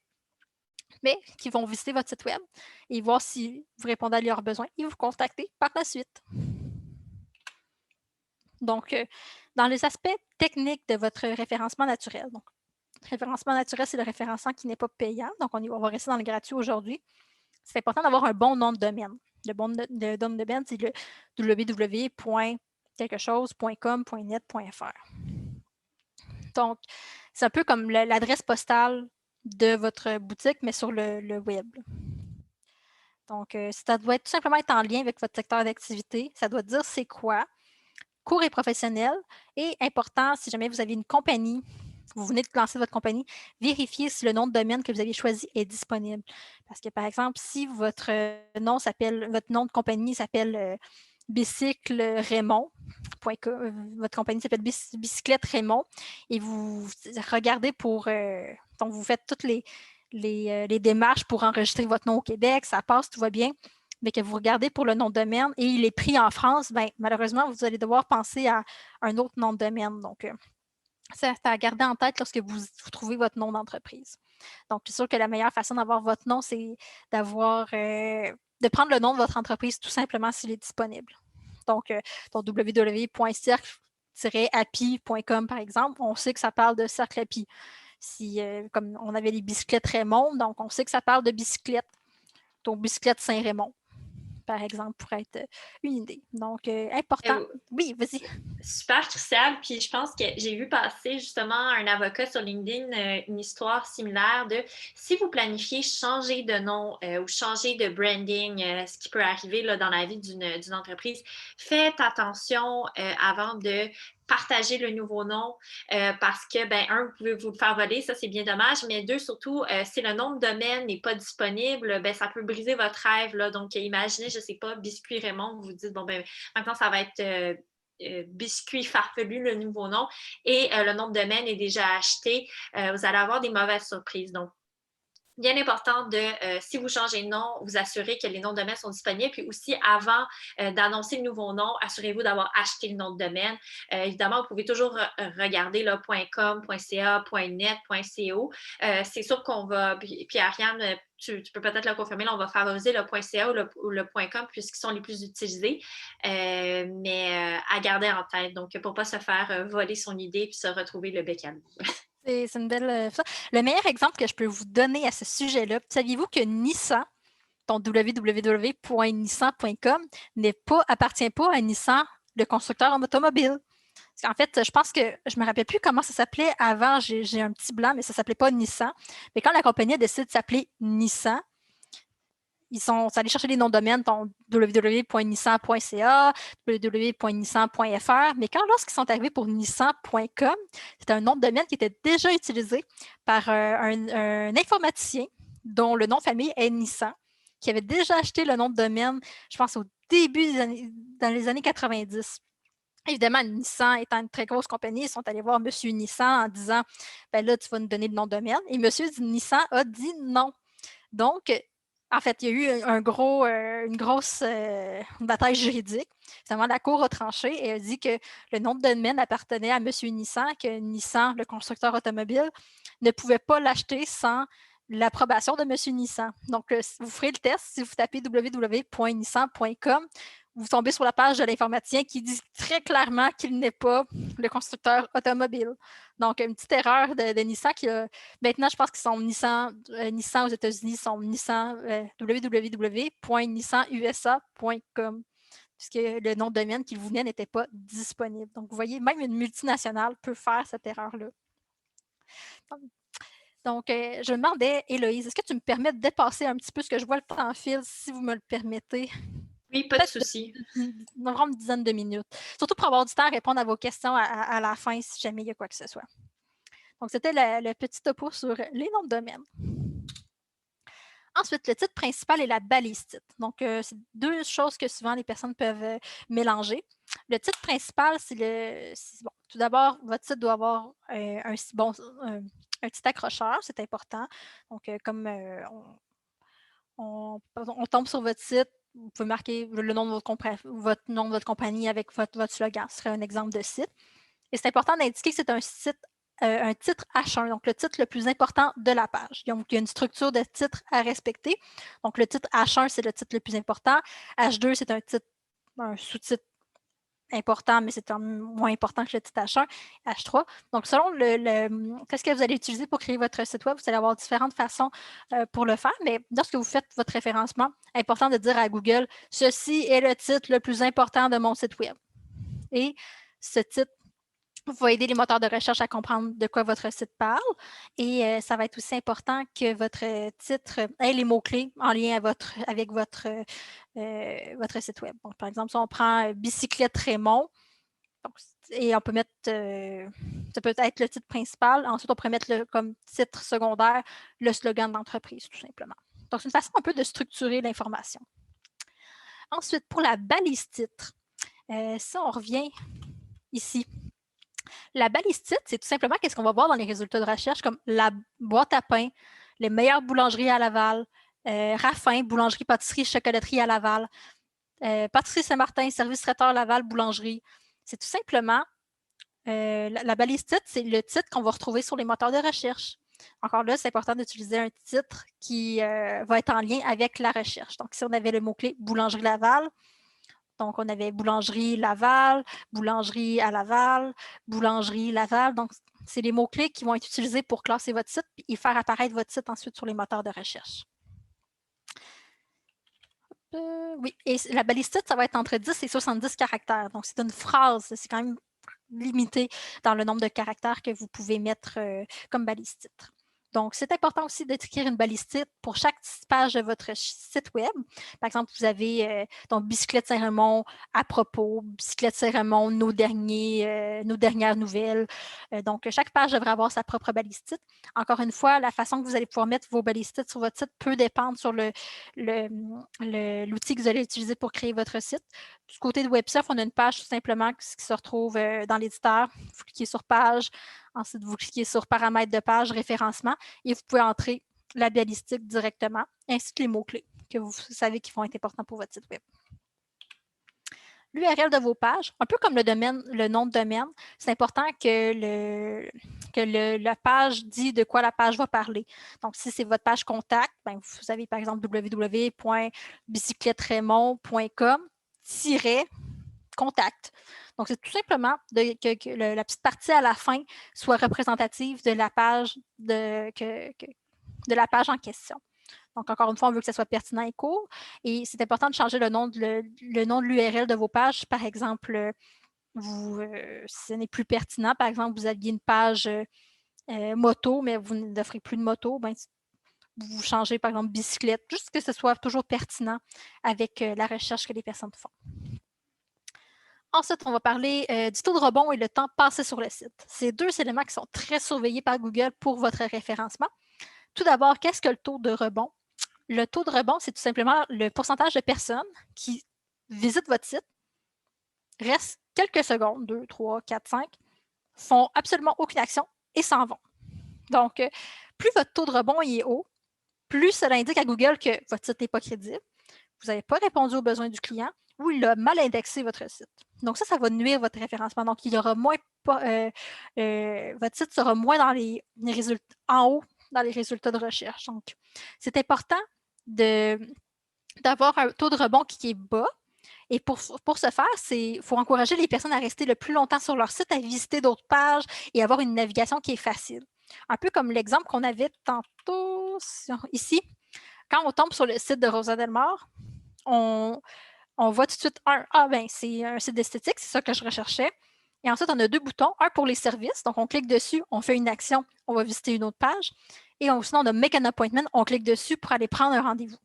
mais qui vont visiter votre site web et voir si vous répondez à leurs besoins et vous contacter par la suite. Donc, dans les aspects techniques de votre référencement naturel, donc, référencement naturel, c'est le référencement qui n'est pas payant, donc on va rester dans le gratuit aujourd'hui. C'est important d'avoir un bon nom de domaine. Le bon nom de domaine, c'est le www.quelquechose.com.net.fr. Donc, c'est un peu comme l'adresse postale de votre boutique, mais sur le web. Donc, ça doit tout simplement être en lien avec votre secteur d'activité. Ça doit dire c'est quoi, court et professionnel. Et important, si jamais vous avez une compagnie, vous venez de lancer votre compagnie, vérifiez si le nom de domaine que vous avez choisi est disponible. Parce que, par exemple, si votre nom de compagnie s'appelle Bicycle Raymond, votre compagnie s'appelle Bicyclette Raymond, et vous regardez donc vous faites toutes les démarches pour enregistrer votre nom au Québec, ça passe, tout va bien, mais que vous regardez pour le nom de domaine et il est pris en France, bien, malheureusement, vous allez devoir penser à un autre nom de domaine. Donc, c'est à garder en tête lorsque vous trouvez votre nom d'entreprise. Donc, c'est sûr que la meilleure façon d'avoir votre nom, c'est de prendre le nom de votre entreprise tout simplement s'il est disponible. Donc, www.cercle-happy.com, par exemple, on sait que ça parle de Cercle Happy. Si, comme on avait les bicyclettes Raymond, donc on sait que ça parle de bicyclette. Donc, bicyclette Saint-Raymond, par exemple, pour être une idée. Donc, important. Oui, vas-y. super crucial. Puis je pense que j'ai vu passer justement un avocat sur LinkedIn une histoire similaire de si vous planifiez changer de nom ou changer de branding, ce qui peut arriver là, dans la vie d'une entreprise, faites attention avant de partager le nouveau nom parce que, ben, un, vous pouvez vous le faire voler, ça c'est bien dommage, mais deux, surtout, si le nom de domaine n'est pas disponible, ben, ça peut briser votre rêve. Là. Donc, imaginez, je ne sais pas, Biscuit Raymond, vous vous dites, bon, ben, maintenant ça va être Biscuit Farfelu, le nouveau nom, et le nom de domaine est déjà acheté, vous allez avoir des mauvaises surprises. Donc, bien important de, si vous changez de nom, vous assurer que les noms de domaine sont disponibles. Puis aussi, avant d'annoncer le nouveau nom, assurez-vous d'avoir acheté le nom de domaine. Évidemment, vous pouvez toujours regarder là, .com, .ca, .net, .co. C'est sûr qu'on va, puis Ariane, tu peux peut-être le confirmer, là, on va favoriser le .ca ou le .com puisqu'ils sont les plus utilisés, mais à garder en tête. Donc, pour ne pas se faire voler son idée puis se retrouver le bec à l'eau. C'est une belle. Le meilleur exemple que je peux vous donner à ce sujet-là, saviez-vous que Nissan, ton www.nissan.com, appartient pas à Nissan, le constructeur automobile? En fait, je pense que je ne me rappelle plus comment ça s'appelait avant, j'ai un petit blanc, mais ça ne s'appelait pas Nissan. Mais quand la compagnie a décidé de s'appeler Nissan, ils sont allés chercher les noms de domaine, ton www.nissan.ca, www.nissan.fr, mais lorsqu'ils sont arrivés pour nissan.com, c'était un nom de domaine qui était déjà utilisé par un informaticien dont le nom de famille est Nissan, qui avait déjà acheté le nom de domaine, je pense, au début dans les années 90. Évidemment, Nissan étant une très grosse compagnie, ils sont allés voir M. Nissan en disant ben là, tu vas nous donner le nom de domaine. Et M. Nissan a dit non. Donc, en fait, il y a eu une grosse bataille juridique. Finalement, la Cour a tranché et a dit que le nom de domaine appartenait à M. Nissan, que Nissan, le constructeur automobile, ne pouvait pas l'acheter sans l'approbation de M. Nissan. Donc, vous ferez le test si vous tapez www.nissan.com. Vous tombez sur la page de l'informaticien qui dit très clairement qu'il n'est pas le constructeur automobile. Donc, une petite erreur de Nissan qui a. Maintenant, je pense qu'ils sont Nissan aux États-Unis, sont www.nissanusa.com, puisque le nom de domaine qu'il vous venait n'était pas disponible. Donc, vous voyez, même une multinationale peut faire cette erreur-là. Donc, je me demandais, Héloïse, est-ce que tu me permets de dépasser un petit peu ce que je vois le temps file, si vous me le permettez? Oui, pas de souci. Environ une dizaine de minutes. Surtout pour avoir du temps à répondre à vos questions à la fin, si jamais il y a quoi que ce soit. Donc, c'était le petit topo sur les noms de domaine. Ensuite, le titre principal et la balise titre. Donc, c'est deux choses que souvent les personnes peuvent mélanger. Le titre principal, bon, tout d'abord, votre site doit avoir un petit accrocheur, c'est important. Donc, comme on tombe sur votre site, vous pouvez marquer le nom de votre nom de votre compagnie avec votre slogan. Ce serait un exemple de site. Et c'est important d'indiquer que c'est un titre H1, donc le titre le plus important de la page. Donc, il y a une structure de titre à respecter. Donc, le titre H1, c'est le titre le plus important. H2, c'est un sous-titre important, mais c'est moins important que le titre H1, H3. Donc, selon qu'est-ce que vous allez utiliser pour créer votre site web, vous allez avoir différentes façons pour le faire, mais lorsque vous faites votre référencement, important de dire à Google, ceci est le titre le plus important de mon site web. Et ce titre va aider les moteurs de recherche à comprendre de quoi votre site parle. Et ça va être aussi important que votre titre ait les mots-clés en lien avec votre site web. Donc, par exemple, si on prend bicyclette Raymond, et on peut mettre, ça peut être le titre principal. Ensuite, on pourrait mettre comme titre secondaire le slogan de l'entreprise, tout simplement. Donc, c'est une façon un peu de structurer l'information. Ensuite, pour la balise titre, si on revient ici, la balise titre, c'est tout simplement qu'est-ce qu'on va voir dans les résultats de recherche, comme la boîte à pain, les meilleures boulangeries à Laval, Raffin, boulangerie, pâtisserie, chocolaterie à Laval, pâtisserie Saint-Martin, service traiteur Laval, boulangerie. C'est tout simplement, la balise titre, c'est le titre qu'on va retrouver sur les moteurs de recherche. Encore là, c'est important d'utiliser un titre qui va être en lien avec la recherche. Donc, si on avait le mot-clé boulangerie Laval, donc, on avait boulangerie Laval, boulangerie à Laval, boulangerie Laval. Donc, c'est les mots-clés qui vont être utilisés pour classer votre site et faire apparaître votre site ensuite sur les moteurs de recherche. Oui, et la balise titre, ça va être entre 10 et 70 caractères. Donc, c'est une phrase. C'est quand même limité dans le nombre de caractères que vous pouvez mettre comme balise titre. Donc, c'est important aussi d'écrire une balise titre pour chaque page de votre site web. Par exemple, vous avez donc Bicyclette Saint-Raymond à propos, Bicyclette Saint-Raymond, nos dernières nouvelles. Donc, chaque page devrait avoir sa propre balise titre. Encore une fois, la façon que vous allez pouvoir mettre vos balises titres sur votre site peut dépendre sur l'outil que vous allez utiliser pour créer votre site. Du côté de WebSurf, on a une page tout simplement qui se retrouve dans l'éditeur. Vous cliquez sur page. Ensuite, vous cliquez sur paramètres de page, référencement, et vous pouvez entrer la balistique directement, ainsi que les mots-clés que vous savez qui vont être importants pour votre site web. L'URL de vos pages, un peu comme le nom de domaine, c'est important que la page dit de quoi la page va parler. Donc, si c'est votre page contact, ben, vous avez par exemple www.bicyclettereymond.com-contact. Donc, c'est tout simplement que la petite partie à la fin soit représentative de la page de la page en question. Donc, encore une fois, on veut que ça soit pertinent et court. Et c'est important de changer le nom de l'URL de vos pages. Par exemple, ce n'est plus pertinent. Par exemple, vous aviez une page moto, mais vous n'offrez plus de moto. Ben, vous changez, par exemple, bicyclette, juste que ce soit toujours pertinent avec la recherche que les personnes font. Ensuite, on va parler du taux de rebond et le temps passé sur le site. C'est deux éléments qui sont très surveillés par Google pour votre référencement. Tout d'abord, qu'est-ce que le taux de rebond? Le taux de rebond, c'est tout simplement le pourcentage de personnes qui visitent votre site, restent quelques secondes, 2, 3, 4, 5, font absolument aucune action et s'en vont. Donc, plus votre taux de rebond est haut, plus cela indique à Google que votre site n'est pas crédible, vous n'avez pas répondu aux besoins du client ou il a mal indexé votre site. Donc, ça va nuire votre référencement. Donc, il y aura moins votre site sera moins dans les résultats en haut dans les résultats de recherche. Donc, c'est important d'avoir un taux de rebond qui est bas. Et pour ce faire, il faut encourager les personnes à rester le plus longtemps sur leur site, à visiter d'autres pages et avoir une navigation qui est facile. Un peu comme l'exemple qu'on avait tantôt ici. Quand on tombe sur le site de Rosa Del Mar, on voit tout de suite c'est un site d'esthétique, c'est ça que je recherchais. Et ensuite, on a deux boutons, un pour les services. Donc, on clique dessus, on fait une action, on va visiter une autre page. Et sinon, on a Make an Appointment, on clique dessus pour aller prendre un rendez-vous,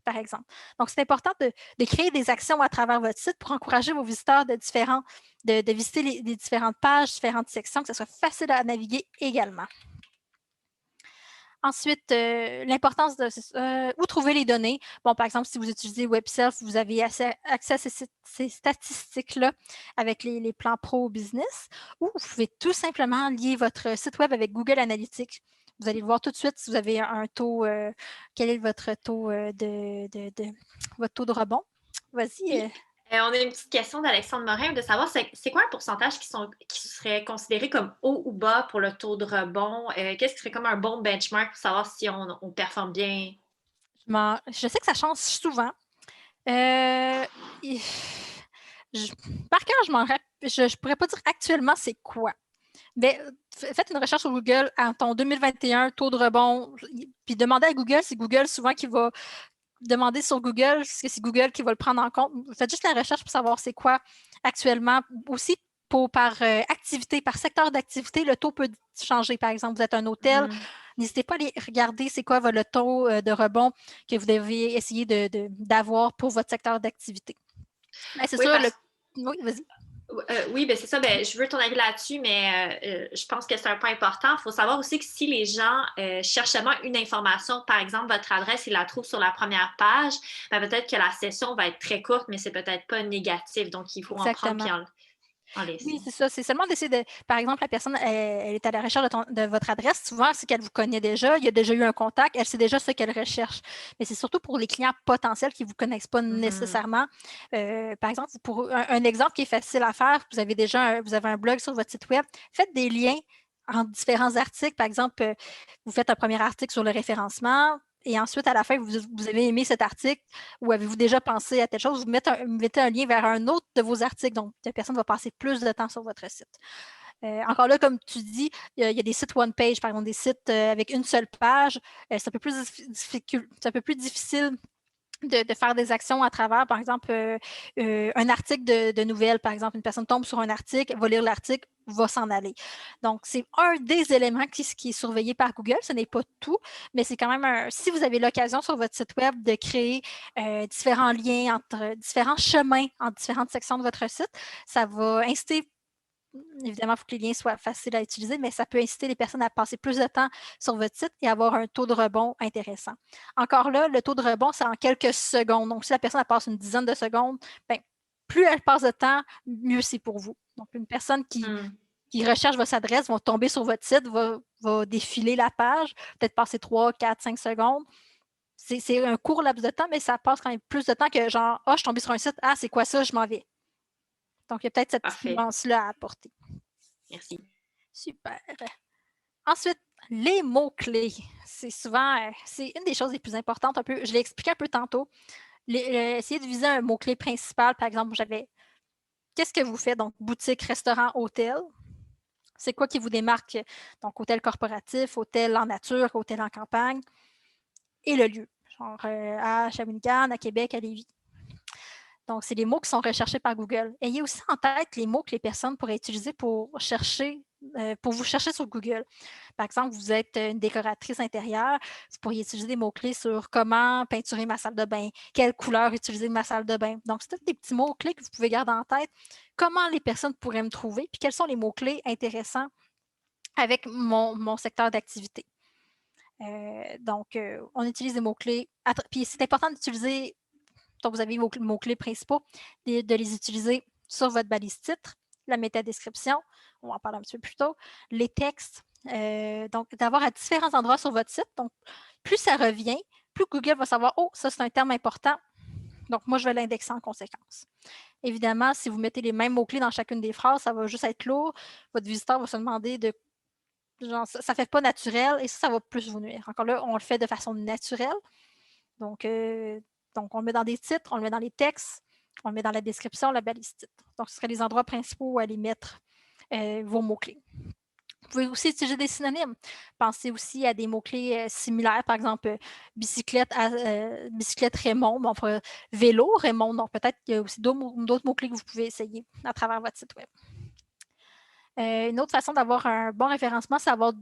par exemple. Donc, c'est important de créer des actions à travers votre site pour encourager vos visiteurs de visiter les différentes pages, différentes sections, que ce soit facile à naviguer également. Ensuite, l'importance de où trouver les données. Bon, par exemple, si vous utilisez WebSelf, vous avez accès à ces statistiques-là avec les plans pro business, ou vous pouvez tout simplement lier votre site web avec Google Analytics. Vous allez voir tout de suite si vous avez un taux, quel est votre taux votre taux de rebond. Vas-y. On a une petite question d'Alexandre Morin de savoir c'est quoi un pourcentage qui serait considéré comme haut ou bas pour le taux de rebond? Qu'est-ce qui serait comme un bon benchmark pour savoir si on performe bien? Je sais que ça change souvent. Par cœur, je ne pourrais pas dire actuellement c'est quoi. Mais faites une recherche sur Google en ton 2021, taux de rebond, puis demandez à Google, c'est Google souvent qui va demander sur Google, c'est Google qui va le prendre en compte. Faites juste la recherche pour savoir c'est quoi actuellement. Aussi, par activité, par secteur d'activité, le taux peut changer. Par exemple, vous êtes un hôtel, n'hésitez pas à aller regarder c'est quoi le taux de rebond que vous devez essayer d'avoir pour votre secteur d'activité. C'est sûr, oui, vas-y. Oui, ben c'est ça. Ben, je veux ton avis là-dessus, mais je pense que c'est un point important. Il faut savoir aussi que si les gens cherchent seulement une information, par exemple, votre adresse, ils la trouvent sur la première page, ben, peut-être que la session va être très courte, mais c'est peut-être pas négatif. Donc, il faut en prendre et en laisser. Oui, c'est ça. C'est seulement d'essayer par exemple, la personne, elle est à la recherche de votre adresse. Souvent, c'est qu'elle vous connaît déjà. Il y a déjà eu un contact. Elle sait déjà ce qu'elle recherche. Mais c'est surtout pour les clients potentiels qui ne vous connaissent pas nécessairement. Par exemple, pour un exemple qui est facile à faire, vous avez un blog sur votre site web. Faites des liens en différents articles. Par exemple, vous faites un premier article sur le référencement. Et ensuite, à la fin, vous avez aimé cet article ou avez-vous déjà pensé à telle chose, vous mettez un lien vers un autre de vos articles. Donc, la personne va passer plus de temps sur votre site. Encore là, comme tu dis, il y a des sites one page, par exemple, des sites avec une seule page. C'est un peu plus difficile de faire des actions à travers, par exemple, un article de nouvelles, par exemple. Une personne tombe sur un article, va lire l'article, va s'en aller. Donc, c'est un des éléments qui est surveillé par Google. Ce n'est pas tout, mais c'est quand même si vous avez l'occasion sur votre site web de créer différents liens entre différents chemins entre différentes sections de votre site, ça va inciter. Évidemment, il faut que les liens soient faciles à utiliser, mais ça peut inciter les personnes à passer plus de temps sur votre site et avoir un taux de rebond intéressant. Encore là, le taux de rebond, c'est en quelques secondes. Donc, si la personne passe une dizaine de secondes, ben, plus elle passe de temps, mieux c'est pour vous. Donc, une personne qui recherche votre adresse va tomber sur votre site, va défiler la page, peut-être passer 3, 4, 5 secondes. C'est un court laps de temps, mais ça passe quand même plus de temps que genre, je suis tombée sur un site, c'est quoi ça, je m'en vais. Donc, il y a peut-être cette petite Parfait. nuance-là à apporter. Merci. Super. Ensuite, les mots-clés. C'est souvent, c'est une des choses les plus importantes. Je l'ai expliqué un peu tantôt. Essayer de viser un mot-clé principal. Par exemple, j'avais qu'est-ce que vous faites? Donc, boutique, restaurant, hôtel. C'est quoi qui vous démarque? Donc, hôtel corporatif, hôtel en nature, hôtel en campagne. Et le lieu. Genre à Shawinigan, à Québec, à Lévis. Donc, c'est les mots qui sont recherchés par Google. Ayez aussi en tête les mots que les personnes pourraient utiliser pour vous chercher sur Google. Par exemple, vous êtes une décoratrice intérieure, vous pourriez utiliser des mots-clés sur comment peinturer ma salle de bain, quelle couleur utiliser ma salle de bain. Donc, c'est tous des petits mots-clés que vous pouvez garder en tête. Comment les personnes pourraient me trouver, puis quels sont les mots-clés intéressants avec mon secteur d'activité. Donc, on utilise des mots-clés. Puis, c'est important d'utiliser. Donc, vous avez vos mots-clés principaux, de les utiliser sur votre balise titre, la métadescription, on va en parler un petit peu plus tôt, les textes, donc d'avoir à différents endroits sur votre site. Donc, plus ça revient, plus Google va savoir, ça c'est un terme important, donc moi je vais l'indexer en conséquence. Évidemment, si vous mettez les mêmes mots-clés dans chacune des phrases, ça va juste être lourd. Votre visiteur va se demander genre, ça ne fait pas naturel et ça va plus vous nuire. Encore là, on le fait de façon naturelle. Donc, on le met dans des titres, on le met dans les textes, on le met dans la description, la balise titre. Donc, ce seraient les endroits principaux où aller mettre vos mots-clés. Vous pouvez aussi utiliser des synonymes. Pensez aussi à des mots-clés similaires, par exemple, bicyclette Raymond, vélo Raymond. Donc, peut-être qu'il y a aussi d'autres mots-clés que vous pouvez essayer à travers votre site web. Une autre façon d'avoir un bon référencement, c'est d'avoir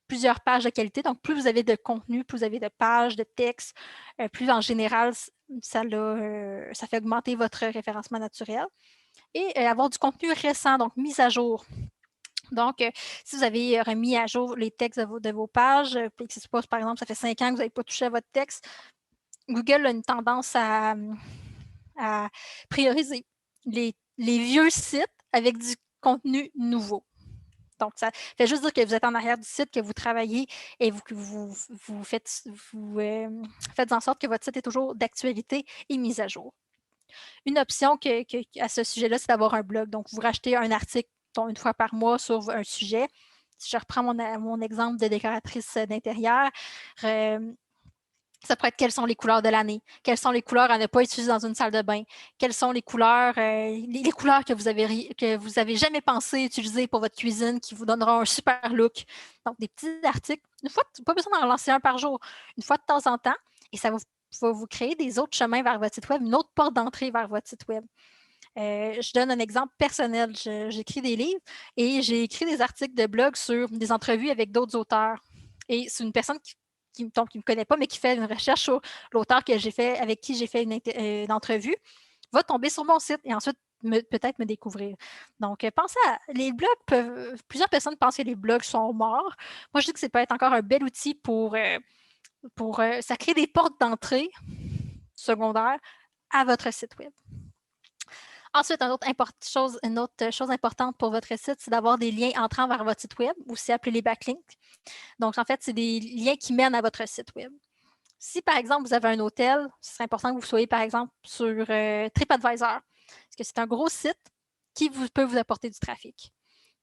plusieurs pages de qualité. Donc, plus vous avez de contenu, plus vous avez de pages, de textes, plus en général, ça fait augmenter votre référencement naturel. Et avoir du contenu récent, donc mise à jour. Donc, si vous avez remis à jour les textes de vos pages, puis que par exemple, ça fait 5 ans que vous n'avez pas touché à votre texte, Google a une tendance à prioriser les vieux sites avec du contenu nouveau. Donc, ça fait juste dire que vous êtes en arrière du site, que vous travaillez et que vous faites en sorte que votre site est toujours d'actualité et mis à jour. Une option à ce sujet-là, c'est d'avoir un blog. Donc, vous rachetez un article une fois par mois sur un sujet. Si je reprends mon exemple de décoratrice d'intérieur, ça pourrait être quelles sont les couleurs de l'année, quelles sont les couleurs à ne pas utiliser dans une salle de bain, quelles sont les couleurs, les couleurs que vous avez jamais pensé utiliser pour votre cuisine qui vous donneront un super look. Donc, des petits articles, pas besoin d'en lancer un par jour, une fois de temps en temps, et ça va vous créer des autres chemins vers votre site web, une autre porte d'entrée vers votre site web. Je donne un exemple personnel. J'écris des livres et j'ai écrit des articles de blog sur des entrevues avec d'autres auteurs. Et c'est une personne qui ne me connaît pas, mais qui fait une recherche sur l'auteur avec qui j'ai fait une entrevue, va tomber sur mon site et ensuite peut-être me découvrir. Donc, pensez les blogs plusieurs personnes pensent que les blogs sont morts. Moi, je dis que ça peut être encore un bel outil ça crée des portes d'entrée secondaires à votre site web. Ensuite, une autre chose importante pour votre site, c'est d'avoir des liens entrant vers votre site web, aussi appelés les backlinks. Donc, en fait, c'est des liens qui mènent à votre site web. Si, par exemple, vous avez un hôtel, ce serait important que vous soyez, par exemple, sur TripAdvisor, parce que c'est un gros site qui peut vous apporter du trafic.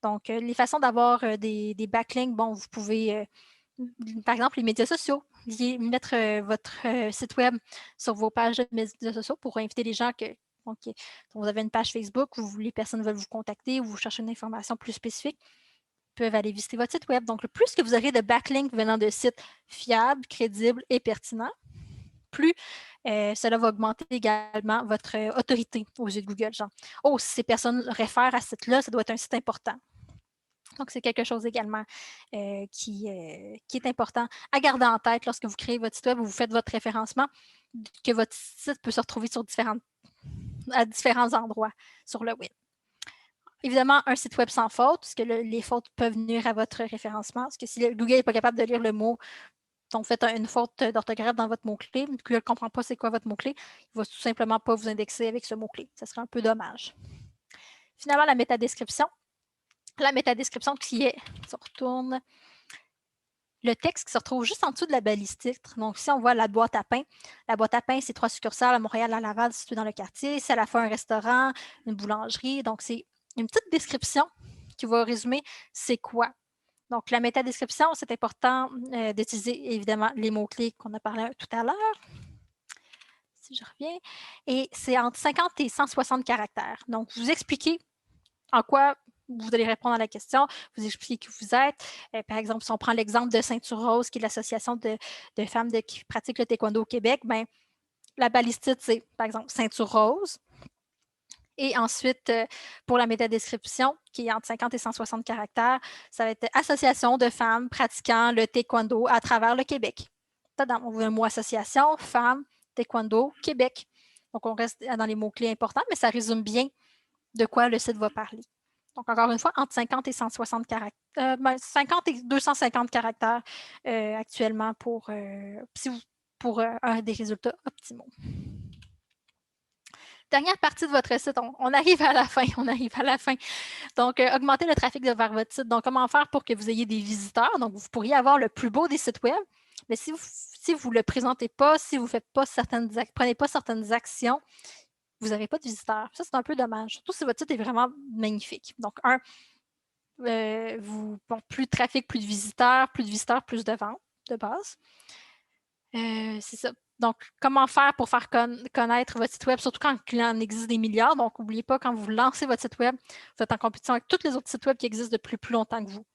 Donc, les façons d'avoir des backlinks, vous pouvez, par exemple, les médias sociaux, mettre votre site web sur vos pages de médias sociaux pour inviter les gens donc, vous avez une page Facebook où les personnes veulent vous contacter ou vous cherchez une information plus spécifique, peuvent aller visiter votre site web. Donc, le plus que vous aurez de backlinks venant de sites fiables, crédibles et pertinents, plus, cela va augmenter également votre autorité aux yeux de Google. Genre, oh, si ces personnes réfèrent à ce site-là, ça doit être un site important. Donc, c'est quelque chose également qui est important à garder en tête lorsque vous créez votre site web ou vous faites votre référencement, que votre site peut se retrouver à différents endroits sur le web. Évidemment, un site web sans faute, parce que les fautes peuvent nuire à votre référencement. Parce que si Google n'est pas capable de lire le mot, donc faites une faute d'orthographe dans votre mot-clé, Google ne comprend pas c'est quoi votre mot-clé, il ne va tout simplement pas vous indexer avec ce mot-clé. Ça serait un peu dommage. Finalement, la métadescription. La métadescription qui est, si on retourne, le texte qui se retrouve juste en dessous de la balise titre. Donc, si on voit la boîte à pain, c'est 3 succursales à Montréal, à Laval, situées dans le quartier. C'est à la fois un restaurant, une boulangerie. Donc, c'est une petite description qui va résumer c'est quoi. Donc, la métadescription, c'est important d'utiliser évidemment les mots-clés qu'on a parlé tout à l'heure. Si je reviens. Et c'est entre 50 et 160 caractères. Donc, vous expliquez en quoi vous allez répondre à la question, vous expliquez qui vous êtes. Par exemple, si on prend l'exemple de Ceinture Rose, qui est l'association de femmes qui pratiquent le taekwondo au Québec, ben, la balise titre, c'est par exemple Ceinture Rose. Et ensuite, pour la métadescription, qui est entre 50 et 160 caractères, ça va être Association de femmes pratiquant le taekwondo à travers le Québec. On voit le mot association, femmes, taekwondo, Québec. Donc, on reste dans les mots-clés importants, mais ça résume bien de quoi le site va parler. Donc, encore une fois, entre 50 et 160 caractères, 50 et 250 caractères actuellement pour un des résultats optimaux. Dernière partie de votre site, on arrive à la fin. Donc, augmenter le trafic vers votre site. Donc, comment faire pour que vous ayez des visiteurs? Donc, vous pourriez avoir le plus beau des sites web, mais si vous ne le présentez pas, si vous ne prenez pas certaines actions, vous n'avez pas de visiteurs. Ça, c'est un peu dommage, surtout si votre site est vraiment magnifique. Donc, plus de trafic, plus de visiteurs, plus de ventes de base. C'est ça. Donc, comment faire pour faire connaître votre site web, surtout quand il en existe des milliards. Donc, n'oubliez pas, quand vous lancez votre site web, vous êtes en compétition avec tous les autres sites web qui existent depuis plus longtemps que vous.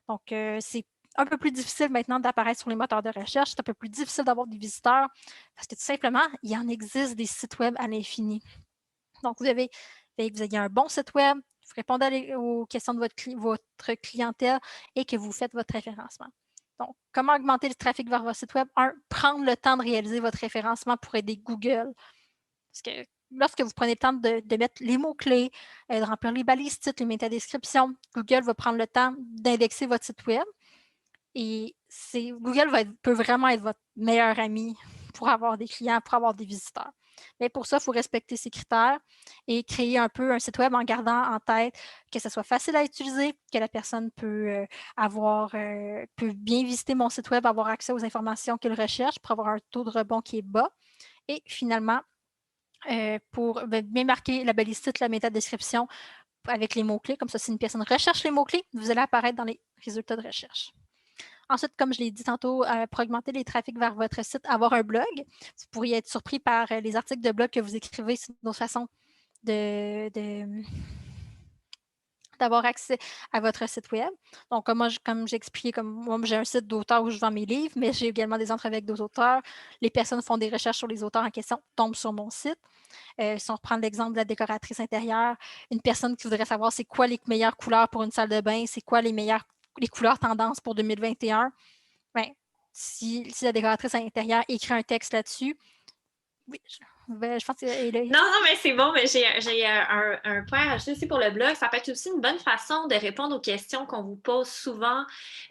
Donc, c'est un peu plus difficile maintenant d'apparaître sur les moteurs de recherche. C'est un peu plus difficile d'avoir des visiteurs parce que tout simplement, il en existe des sites web à l'infini. Donc, vous ayez un bon site web, vous répondez aux questions de votre clientèle et que vous faites votre référencement. Donc, comment augmenter le trafic vers votre site web? Prendre le temps de réaliser votre référencement pour aider Google. Parce que lorsque vous prenez le temps de mettre les mots-clés, de remplir les balises titres, les métadescriptions, Google va prendre le temps d'indexer votre site web. Et Google peut vraiment être votre meilleur ami pour avoir des clients, pour avoir des visiteurs. Mais pour ça, il faut respecter ces critères et créer un peu un site web en gardant en tête que ce soit facile à utiliser, que la personne peut bien visiter mon site web, avoir accès aux informations qu'il recherche pour avoir un taux de rebond qui est bas. Et finalement, pour bien marquer la balise titre, la métadescription avec les mots-clés. Comme ça, si une personne recherche les mots-clés, vous allez apparaître dans les résultats de recherche. Ensuite, comme je l'ai dit tantôt, pour augmenter les trafics vers votre site, avoir un blog. Vous pourriez être surpris par les articles de blog que vous écrivez. C'est une autre façon d'avoir accès à votre site web. Donc, comme j'ai expliqué, moi, j'ai un site d'auteur où je vends mes livres, mais j'ai également des entrevues avec d'autres auteurs. Les personnes font des recherches sur les auteurs en question, tombent sur mon site. Si on reprend l'exemple de la décoratrice intérieure, une personne qui voudrait savoir c'est quoi les meilleures couleurs pour une salle de bain, c'est quoi les couleurs tendances pour 2021, bien, si la décoratrice intérieure écrit un texte là-dessus, oui, je pense que... Non, mais c'est bon, mais j'ai un point à rajouter aussi pour le blog. Ça peut être aussi une bonne façon de répondre aux questions qu'on vous pose souvent.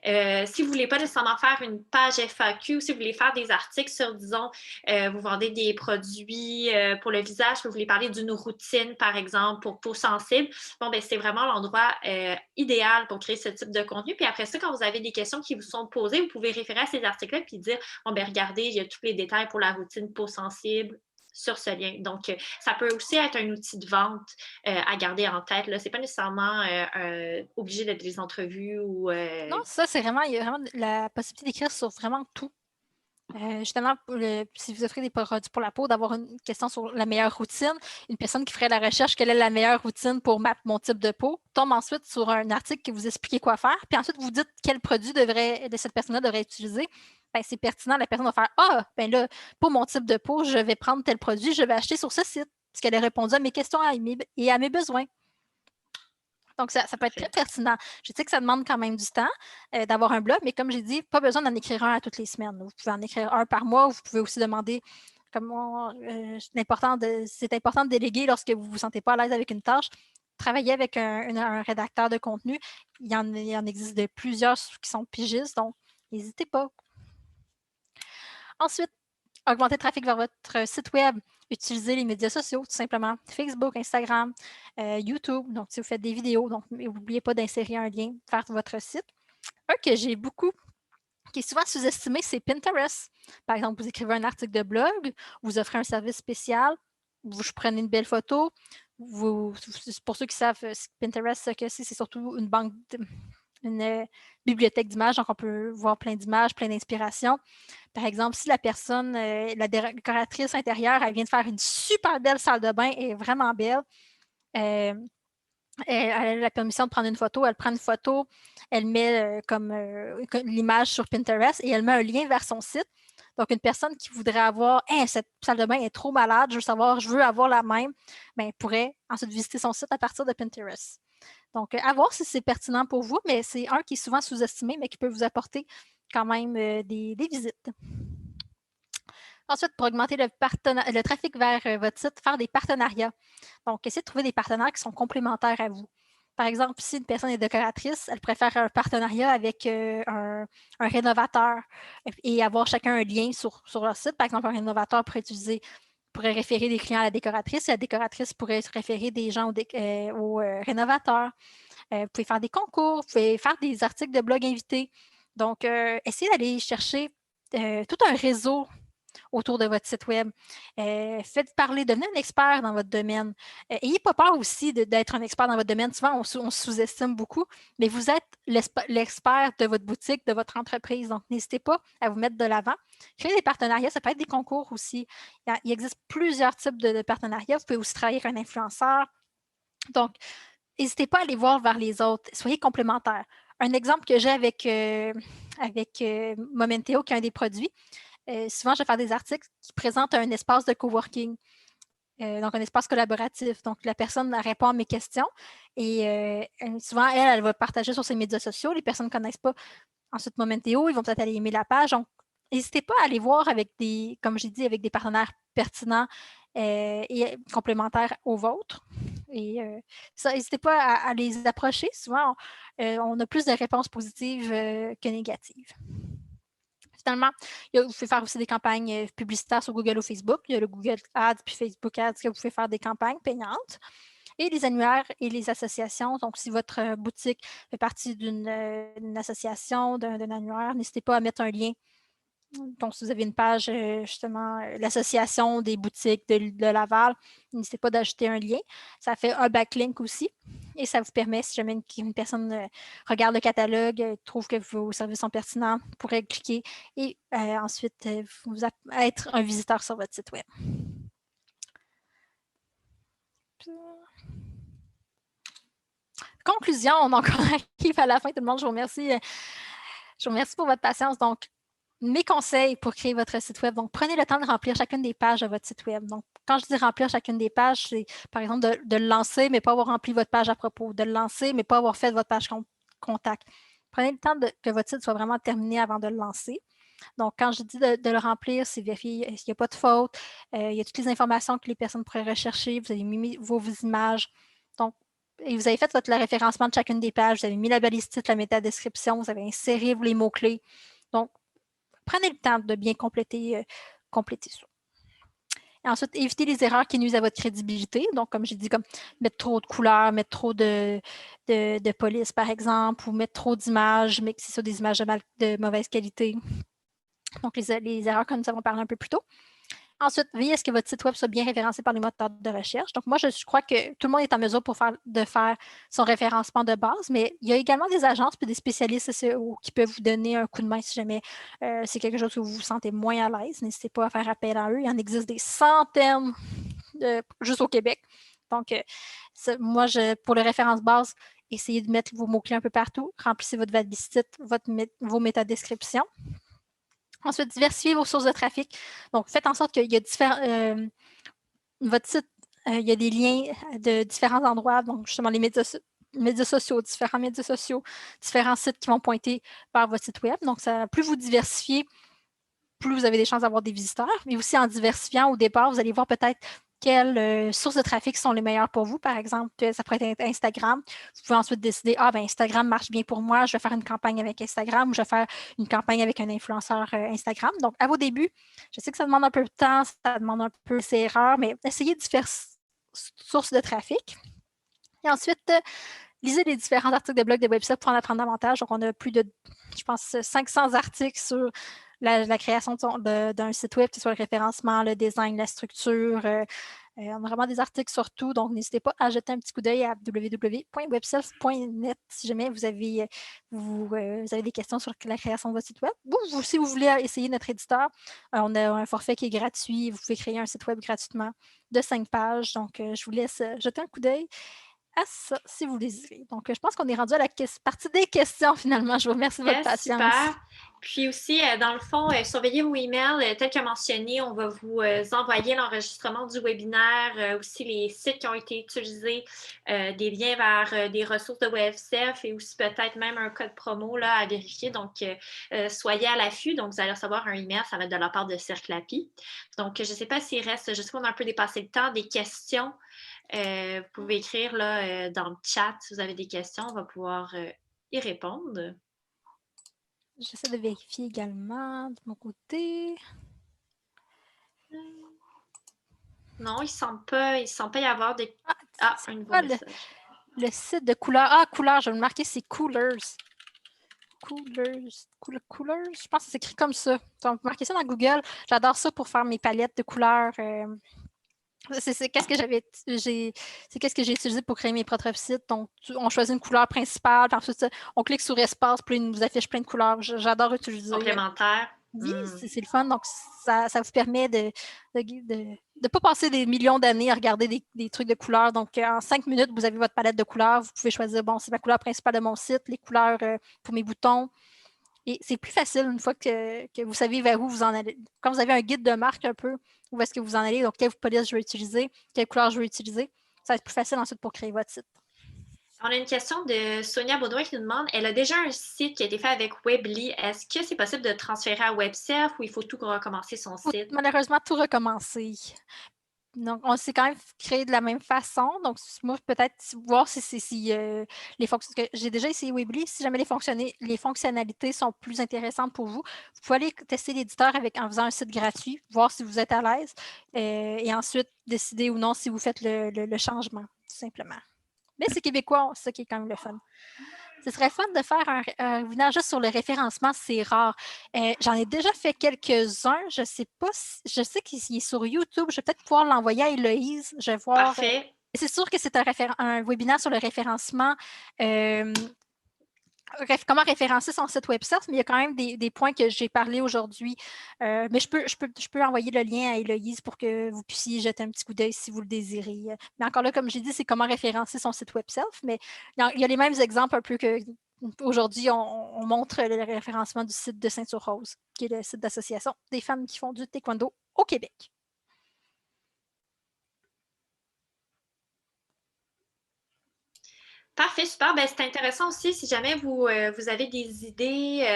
Si vous ne voulez pas nécessairement faire une page FAQ, si vous voulez faire des articles sur, disons, vous vendez des produits pour le visage, vous voulez parler d'une routine, par exemple, pour peau sensible, bon, ben c'est vraiment l'endroit idéal pour créer ce type de contenu. Puis après ça, quand vous avez des questions qui vous sont posées, vous pouvez référer à ces articles-là puis dire, bon, ben regardez, il y a tous les détails pour la routine peau sensible sur ce lien. Donc, ça peut aussi être un outil de vente à garder en tête. Ce n'est pas nécessairement obligé d'être des entrevues ou... Non, ça, il y a vraiment la possibilité d'écrire sur vraiment tout. Justement, si vous offrez des produits pour la peau, d'avoir une question sur la meilleure routine, une personne qui ferait la recherche, quelle est la meilleure routine pour mon type de peau, tombe ensuite sur un article qui vous explique quoi faire, puis ensuite vous dites quel produit de cette personne-là devrait utiliser. ben, c'est pertinent, la personne va faire « Ah, ben là, pour mon type de peau, je vais prendre tel produit, je vais acheter sur ce site. » Parce qu'elle a répondu à mes questions et à mes besoins. Donc, ça peut être très pertinent. Je sais que ça demande quand même du temps d'avoir un blog, mais comme j'ai dit, pas besoin d'en écrire un à toutes les semaines. Vous pouvez en écrire un par mois. Vous pouvez aussi demander comment c'est important de déléguer lorsque vous ne vous sentez pas à l'aise avec une tâche. Travailler avec un rédacteur de contenu, il y en existe de plusieurs qui sont pigistes, donc n'hésitez pas. Ensuite, augmenter le trafic vers votre site web. Utilisez les médias sociaux, tout simplement. Facebook, Instagram, YouTube. Donc, si vous faites des vidéos, donc n'oubliez pas d'insérer un lien vers votre site. Un que j'ai beaucoup, qui est souvent sous-estimé, c'est Pinterest. Par exemple, vous écrivez un article de blog, vous offrez un service spécial, vous prenez une belle photo. Pour ceux qui savent Pinterest, ce que c'est surtout une banque une bibliothèque d'images, donc on peut voir plein d'images, plein d'inspirations. Par exemple, si la personne, la décoratrice intérieure, elle vient de faire une super belle salle de bain, elle est vraiment belle, elle a la permission de prendre une photo, elle prend une photo, elle met comme l'image sur Pinterest et elle met un lien vers son site. Donc, une personne qui voudrait avoir hey, cette salle de bain est trop malade, je veux avoir la même, ben, elle pourrait ensuite visiter son site à partir de Pinterest. Donc, à voir si c'est pertinent pour vous, mais c'est un qui est souvent sous-estimé, mais qui peut vous apporter quand même des visites. Ensuite, pour augmenter le trafic vers votre site, faire des partenariats. Donc, essayez de trouver des partenaires qui sont complémentaires à vous. Par exemple, si une personne est décoratrice, elle préfère un partenariat avec un rénovateur et avoir chacun un lien sur leur site. Par exemple, un rénovateur pourrait référer des clients à la décoratrice et la décoratrice pourrait référer des gens au rénovateur. Vous pouvez faire des concours, vous pouvez faire des articles de blog invités. Donc, essayez d'aller chercher tout un réseau autour de votre site web. Faites parler, devenez un expert dans votre domaine. Ayez pas peur aussi d'être un expert dans votre domaine. Souvent, on sous-estime beaucoup, mais vous êtes l'expert de votre boutique, de votre entreprise. Donc, n'hésitez pas à vous mettre de l'avant. Créer des partenariats, ça peut être des concours aussi. Il existe plusieurs types de partenariats. Vous pouvez aussi travailler avec un influenceur. Donc, n'hésitez pas à aller voir vers les autres. Soyez complémentaires. Un exemple que j'ai avec Momenteo, qui est un des produits, souvent, je vais faire des articles qui présentent un espace de coworking, donc un espace collaboratif. Donc, la personne répond à mes questions et souvent, elle va partager sur ses médias sociaux. Les personnes ne connaissent pas ensuite Momenteo, ils vont peut-être aller aimer la page. Donc, n'hésitez pas à aller voir comme j'ai dit, avec des partenaires pertinents et complémentaires aux vôtres. Et n'hésitez pas à les approcher. Souvent, on a plus de réponses positives que négatives. Finalement, vous pouvez faire aussi des campagnes publicitaires sur Google ou Facebook. Il y a le Google Ads puis Facebook Ads que vous pouvez faire des campagnes payantes. Et les annuaires et les associations. Donc, si votre boutique fait partie d'une association, d'un annuaire, n'hésitez pas à mettre un lien. Donc, si vous avez une page, justement, l'association des boutiques de Laval, n'hésitez pas d'ajouter un lien. Ça fait un backlink aussi et ça vous permet, si jamais une personne regarde le catalogue, trouve que vos services sont pertinents, pourrait cliquer et ensuite être un visiteur sur votre site web. Conclusion, on arrive à la fin. Tout le monde, je vous remercie. Je vous remercie pour votre patience. Donc, mes conseils pour créer votre site web. Donc, prenez le temps de remplir chacune des pages de votre site web. Donc, quand je dis remplir chacune des pages, c'est par exemple de le lancer, mais pas avoir rempli votre page à propos, de le lancer, mais pas avoir fait votre page contact. Prenez le temps que votre site soit vraiment terminé avant de le lancer. Donc, quand je dis de le remplir, c'est vérifier s'il n'y a pas de faute, il y a toutes les informations que les personnes pourraient rechercher, vous avez mis vos images. Donc, et vous avez fait le référencement de chacune des pages, vous avez mis la balise titre, la métadescription, vous avez inséré les mots-clés. Donc, prenez le temps de bien compléter ça. Et ensuite, évitez les erreurs qui nuisent à votre crédibilité. Donc, comme j'ai dit, comme mettre trop de couleurs, mettre trop de police, par exemple, ou mettre trop d'images, mais que c'est ça des images de mauvaise qualité. Donc, les erreurs que nous avons parlé un peu plus tôt. Ensuite, veillez à ce que votre site web soit bien référencé par les moteurs de recherche. Donc, moi, je crois que tout le monde est en mesure de faire son référencement de base, mais il y a également des agences et des spécialistes qui peuvent vous donner un coup de main si jamais c'est quelque chose où vous vous sentez moins à l'aise. N'hésitez pas à faire appel à eux. Il y en existe des centaines juste au Québec. Donc, moi, pour le référence base, essayez de mettre vos mots-clés un peu partout. Remplissez votre validicite, vos métadescriptions. Ensuite, diversifiez vos sources de trafic. Donc, faites en sorte qu'il y a votre site, il y a des liens de différents endroits, donc justement les médias sociaux, différents médias sociaux, différents sites qui vont pointer vers votre site web. Donc, plus vous diversifiez, plus vous avez des chances d'avoir des visiteurs. Mais aussi en diversifiant au départ, vous allez voir peut-être quelles sources de trafic sont les meilleures pour vous. Par exemple, ça pourrait être Instagram. Vous pouvez ensuite décider, Instagram marche bien pour moi, je vais faire une campagne avec Instagram ou je vais faire une campagne avec un influenceur Instagram. Donc, à vos débuts, je sais que ça demande un peu de temps, ça demande un peu ces erreurs, mais essayez diverses sources de trafic. Et ensuite, lisez les différents articles de blog de website pour en apprendre davantage. Donc, on a plus de, je pense, 500 articles sur la création d'un site web, que ce soit le référencement, le design, la structure. On a vraiment des articles sur tout, donc n'hésitez pas à jeter un petit coup d'œil à www.webself.net si jamais vous avez des questions sur la création de votre site web. Ou si vous voulez essayer notre éditeur, on a un forfait qui est gratuit. Vous pouvez créer un site web gratuitement de 5 pages. Donc, je vous laisse jeter un coup d'œil à ça, si vous le désirez. Donc, je pense qu'on est rendu à la partie des questions, finalement. Je vous remercie de votre patience. Super. Puis aussi, dans le fond, surveillez vos emails. Tel que mentionné, on va vous envoyer l'enregistrement du webinaire, aussi les sites qui ont été utilisés, des liens vers des ressources de WebSelf et aussi peut-être même un code promo là, à vérifier. Donc, soyez à l'affût. Donc, vous allez recevoir un email. Ça va être de la part de Circlapi. Donc, je ne sais pas s'il reste, je sais qu'on a un peu dépassé le temps, des questions. Vous pouvez écrire là, dans le chat si vous avez des questions. On va pouvoir y répondre. J'essaie de vérifier également de mon côté. Non, il ne semble pas y avoir de... un nouveau message. Le site de couleurs. Couleurs, je vais le marquer, c'est Coolers. Coolers, je pense que c'est écrit comme ça. Donc, marquez ça dans Google. J'adore ça pour faire mes palettes de couleurs. C'est qu'est-ce que j'ai utilisé pour créer mes propres sites. Donc, on choisit une couleur principale, puis ensuite, on clique sur espace, puis il nous affiche plein de couleurs. J'adore utiliser. Complémentaire. Oui, c'est le fun. Donc, ça vous permet de ne pas passer des millions d'années à regarder des trucs de couleurs. Donc, en 5 minutes, vous avez votre palette de couleurs. Vous pouvez choisir, c'est ma couleur principale de mon site, les couleurs pour mes boutons. Et c'est plus facile une fois que vous savez vers où vous en allez. Quand vous avez un guide de marque un peu, où est-ce que vous en allez, donc quelle police je vais utiliser, quelle couleur je vais utiliser, ça va être plus facile ensuite pour créer votre site. On a une question de Sonia Baudouin qui nous demande, elle a déjà un site qui a été fait avec Weebly. Est-ce que c'est possible de transférer à WebSelf ou il faut tout recommencer son site? Il faut malheureusement tout recommencer. Donc, on s'est quand même créé de la même façon. Donc, moi, peut-être voir si les fonctions. J'ai déjà essayé Weebly. Si jamais les fonctionnalités sont plus intéressantes pour vous, vous pouvez aller tester l'éditeur en faisant un site gratuit, voir si vous êtes à l'aise et ensuite décider ou non si vous faites le changement, tout simplement. Mais c'est québécois, c'est ça qui est quand même le fun. Ce serait fun de faire un webinaire juste sur le référencement, c'est rare. J'en ai déjà fait quelques-uns. Je sais pas je sais qu'il est sur YouTube. Je vais peut-être pouvoir l'envoyer à Héloïse. Je vais voir. Parfait. C'est sûr que c'est un webinaire sur le référencement. Comment référencer son site website, mais il y a quand même des points que j'ai parlé aujourd'hui. Mais je peux envoyer le lien à Héloïse pour que vous puissiez jeter un petit coup d'œil si vous le désirez. Mais encore là, comme j'ai dit, c'est comment référencer son site webself, mais il y a les mêmes exemples un peu que aujourd'hui, on montre le référencement du site de Ceinture-Rose, qui est le site d'association des femmes qui font du taekwondo au Québec. Parfait, super. Ben, c'est intéressant aussi si jamais vous avez des idées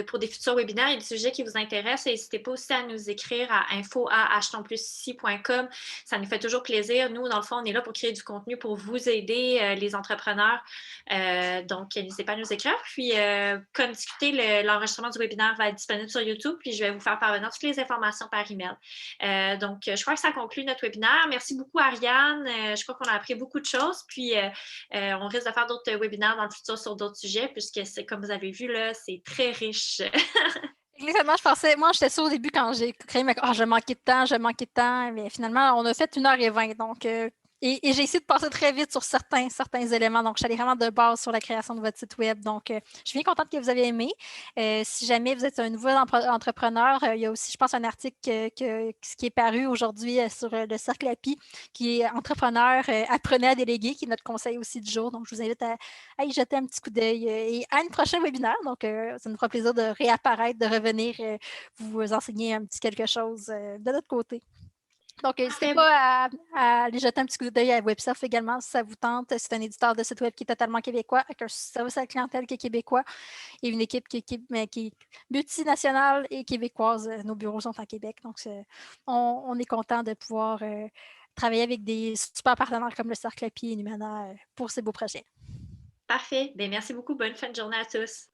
pour des futurs webinaires et des sujets qui vous intéressent, n'hésitez pas aussi à nous écrire à info@achetonsplusici.com. Ça nous fait toujours plaisir. Nous, dans le fond, on est là pour créer du contenu pour vous aider, les entrepreneurs. Donc, n'hésitez pas à nous écrire. Puis, comme discuté, l'enregistrement du webinaire va être disponible sur YouTube. Puis, je vais vous faire parvenir toutes les informations par email. Donc, je crois que ça conclut notre webinaire. Merci beaucoup, Ariane. Je crois qu'on a appris beaucoup de choses. Puis, on risque de faire d'autres webinaires dans le futur sur d'autres sujets, puisque c'est comme vous avez vu, là, c'est très riche. Exactement, moi, j'étais sûre au début quand j'ai créé je manquais de temps, mais finalement, on a fait 1h20. Donc, Et j'ai essayé de passer très vite sur certains éléments. Donc, je suis allée vraiment de base sur la création de votre site web. Donc, je suis bien contente que vous avez aimé. Si jamais vous êtes un nouveau entrepreneur, il y a aussi, je pense, un article qui est paru aujourd'hui sur le Cercle API, qui est entrepreneur, apprenez à déléguer, qui est notre conseil aussi du jour. Donc, je vous invite à y jeter un petit coup d'œil et à une prochaine webinaire. Donc, ça nous fera plaisir de réapparaître, de revenir vous enseigner un petit quelque chose de notre côté. Donc, n'hésitez Parfait. pas à aller jeter un petit coup d'œil à WebSelf également si ça vous tente. C'est un éditeur de site web qui est totalement québécois, avec un service à la clientèle qui est québécois et une équipe qui est multinationale et québécoise. Nos bureaux sont à Québec. Donc, on est content de pouvoir travailler avec des super partenaires comme le Cercle API et Numana pour ces beaux projets. Parfait. Bien, merci beaucoup. Bonne fin de journée à tous.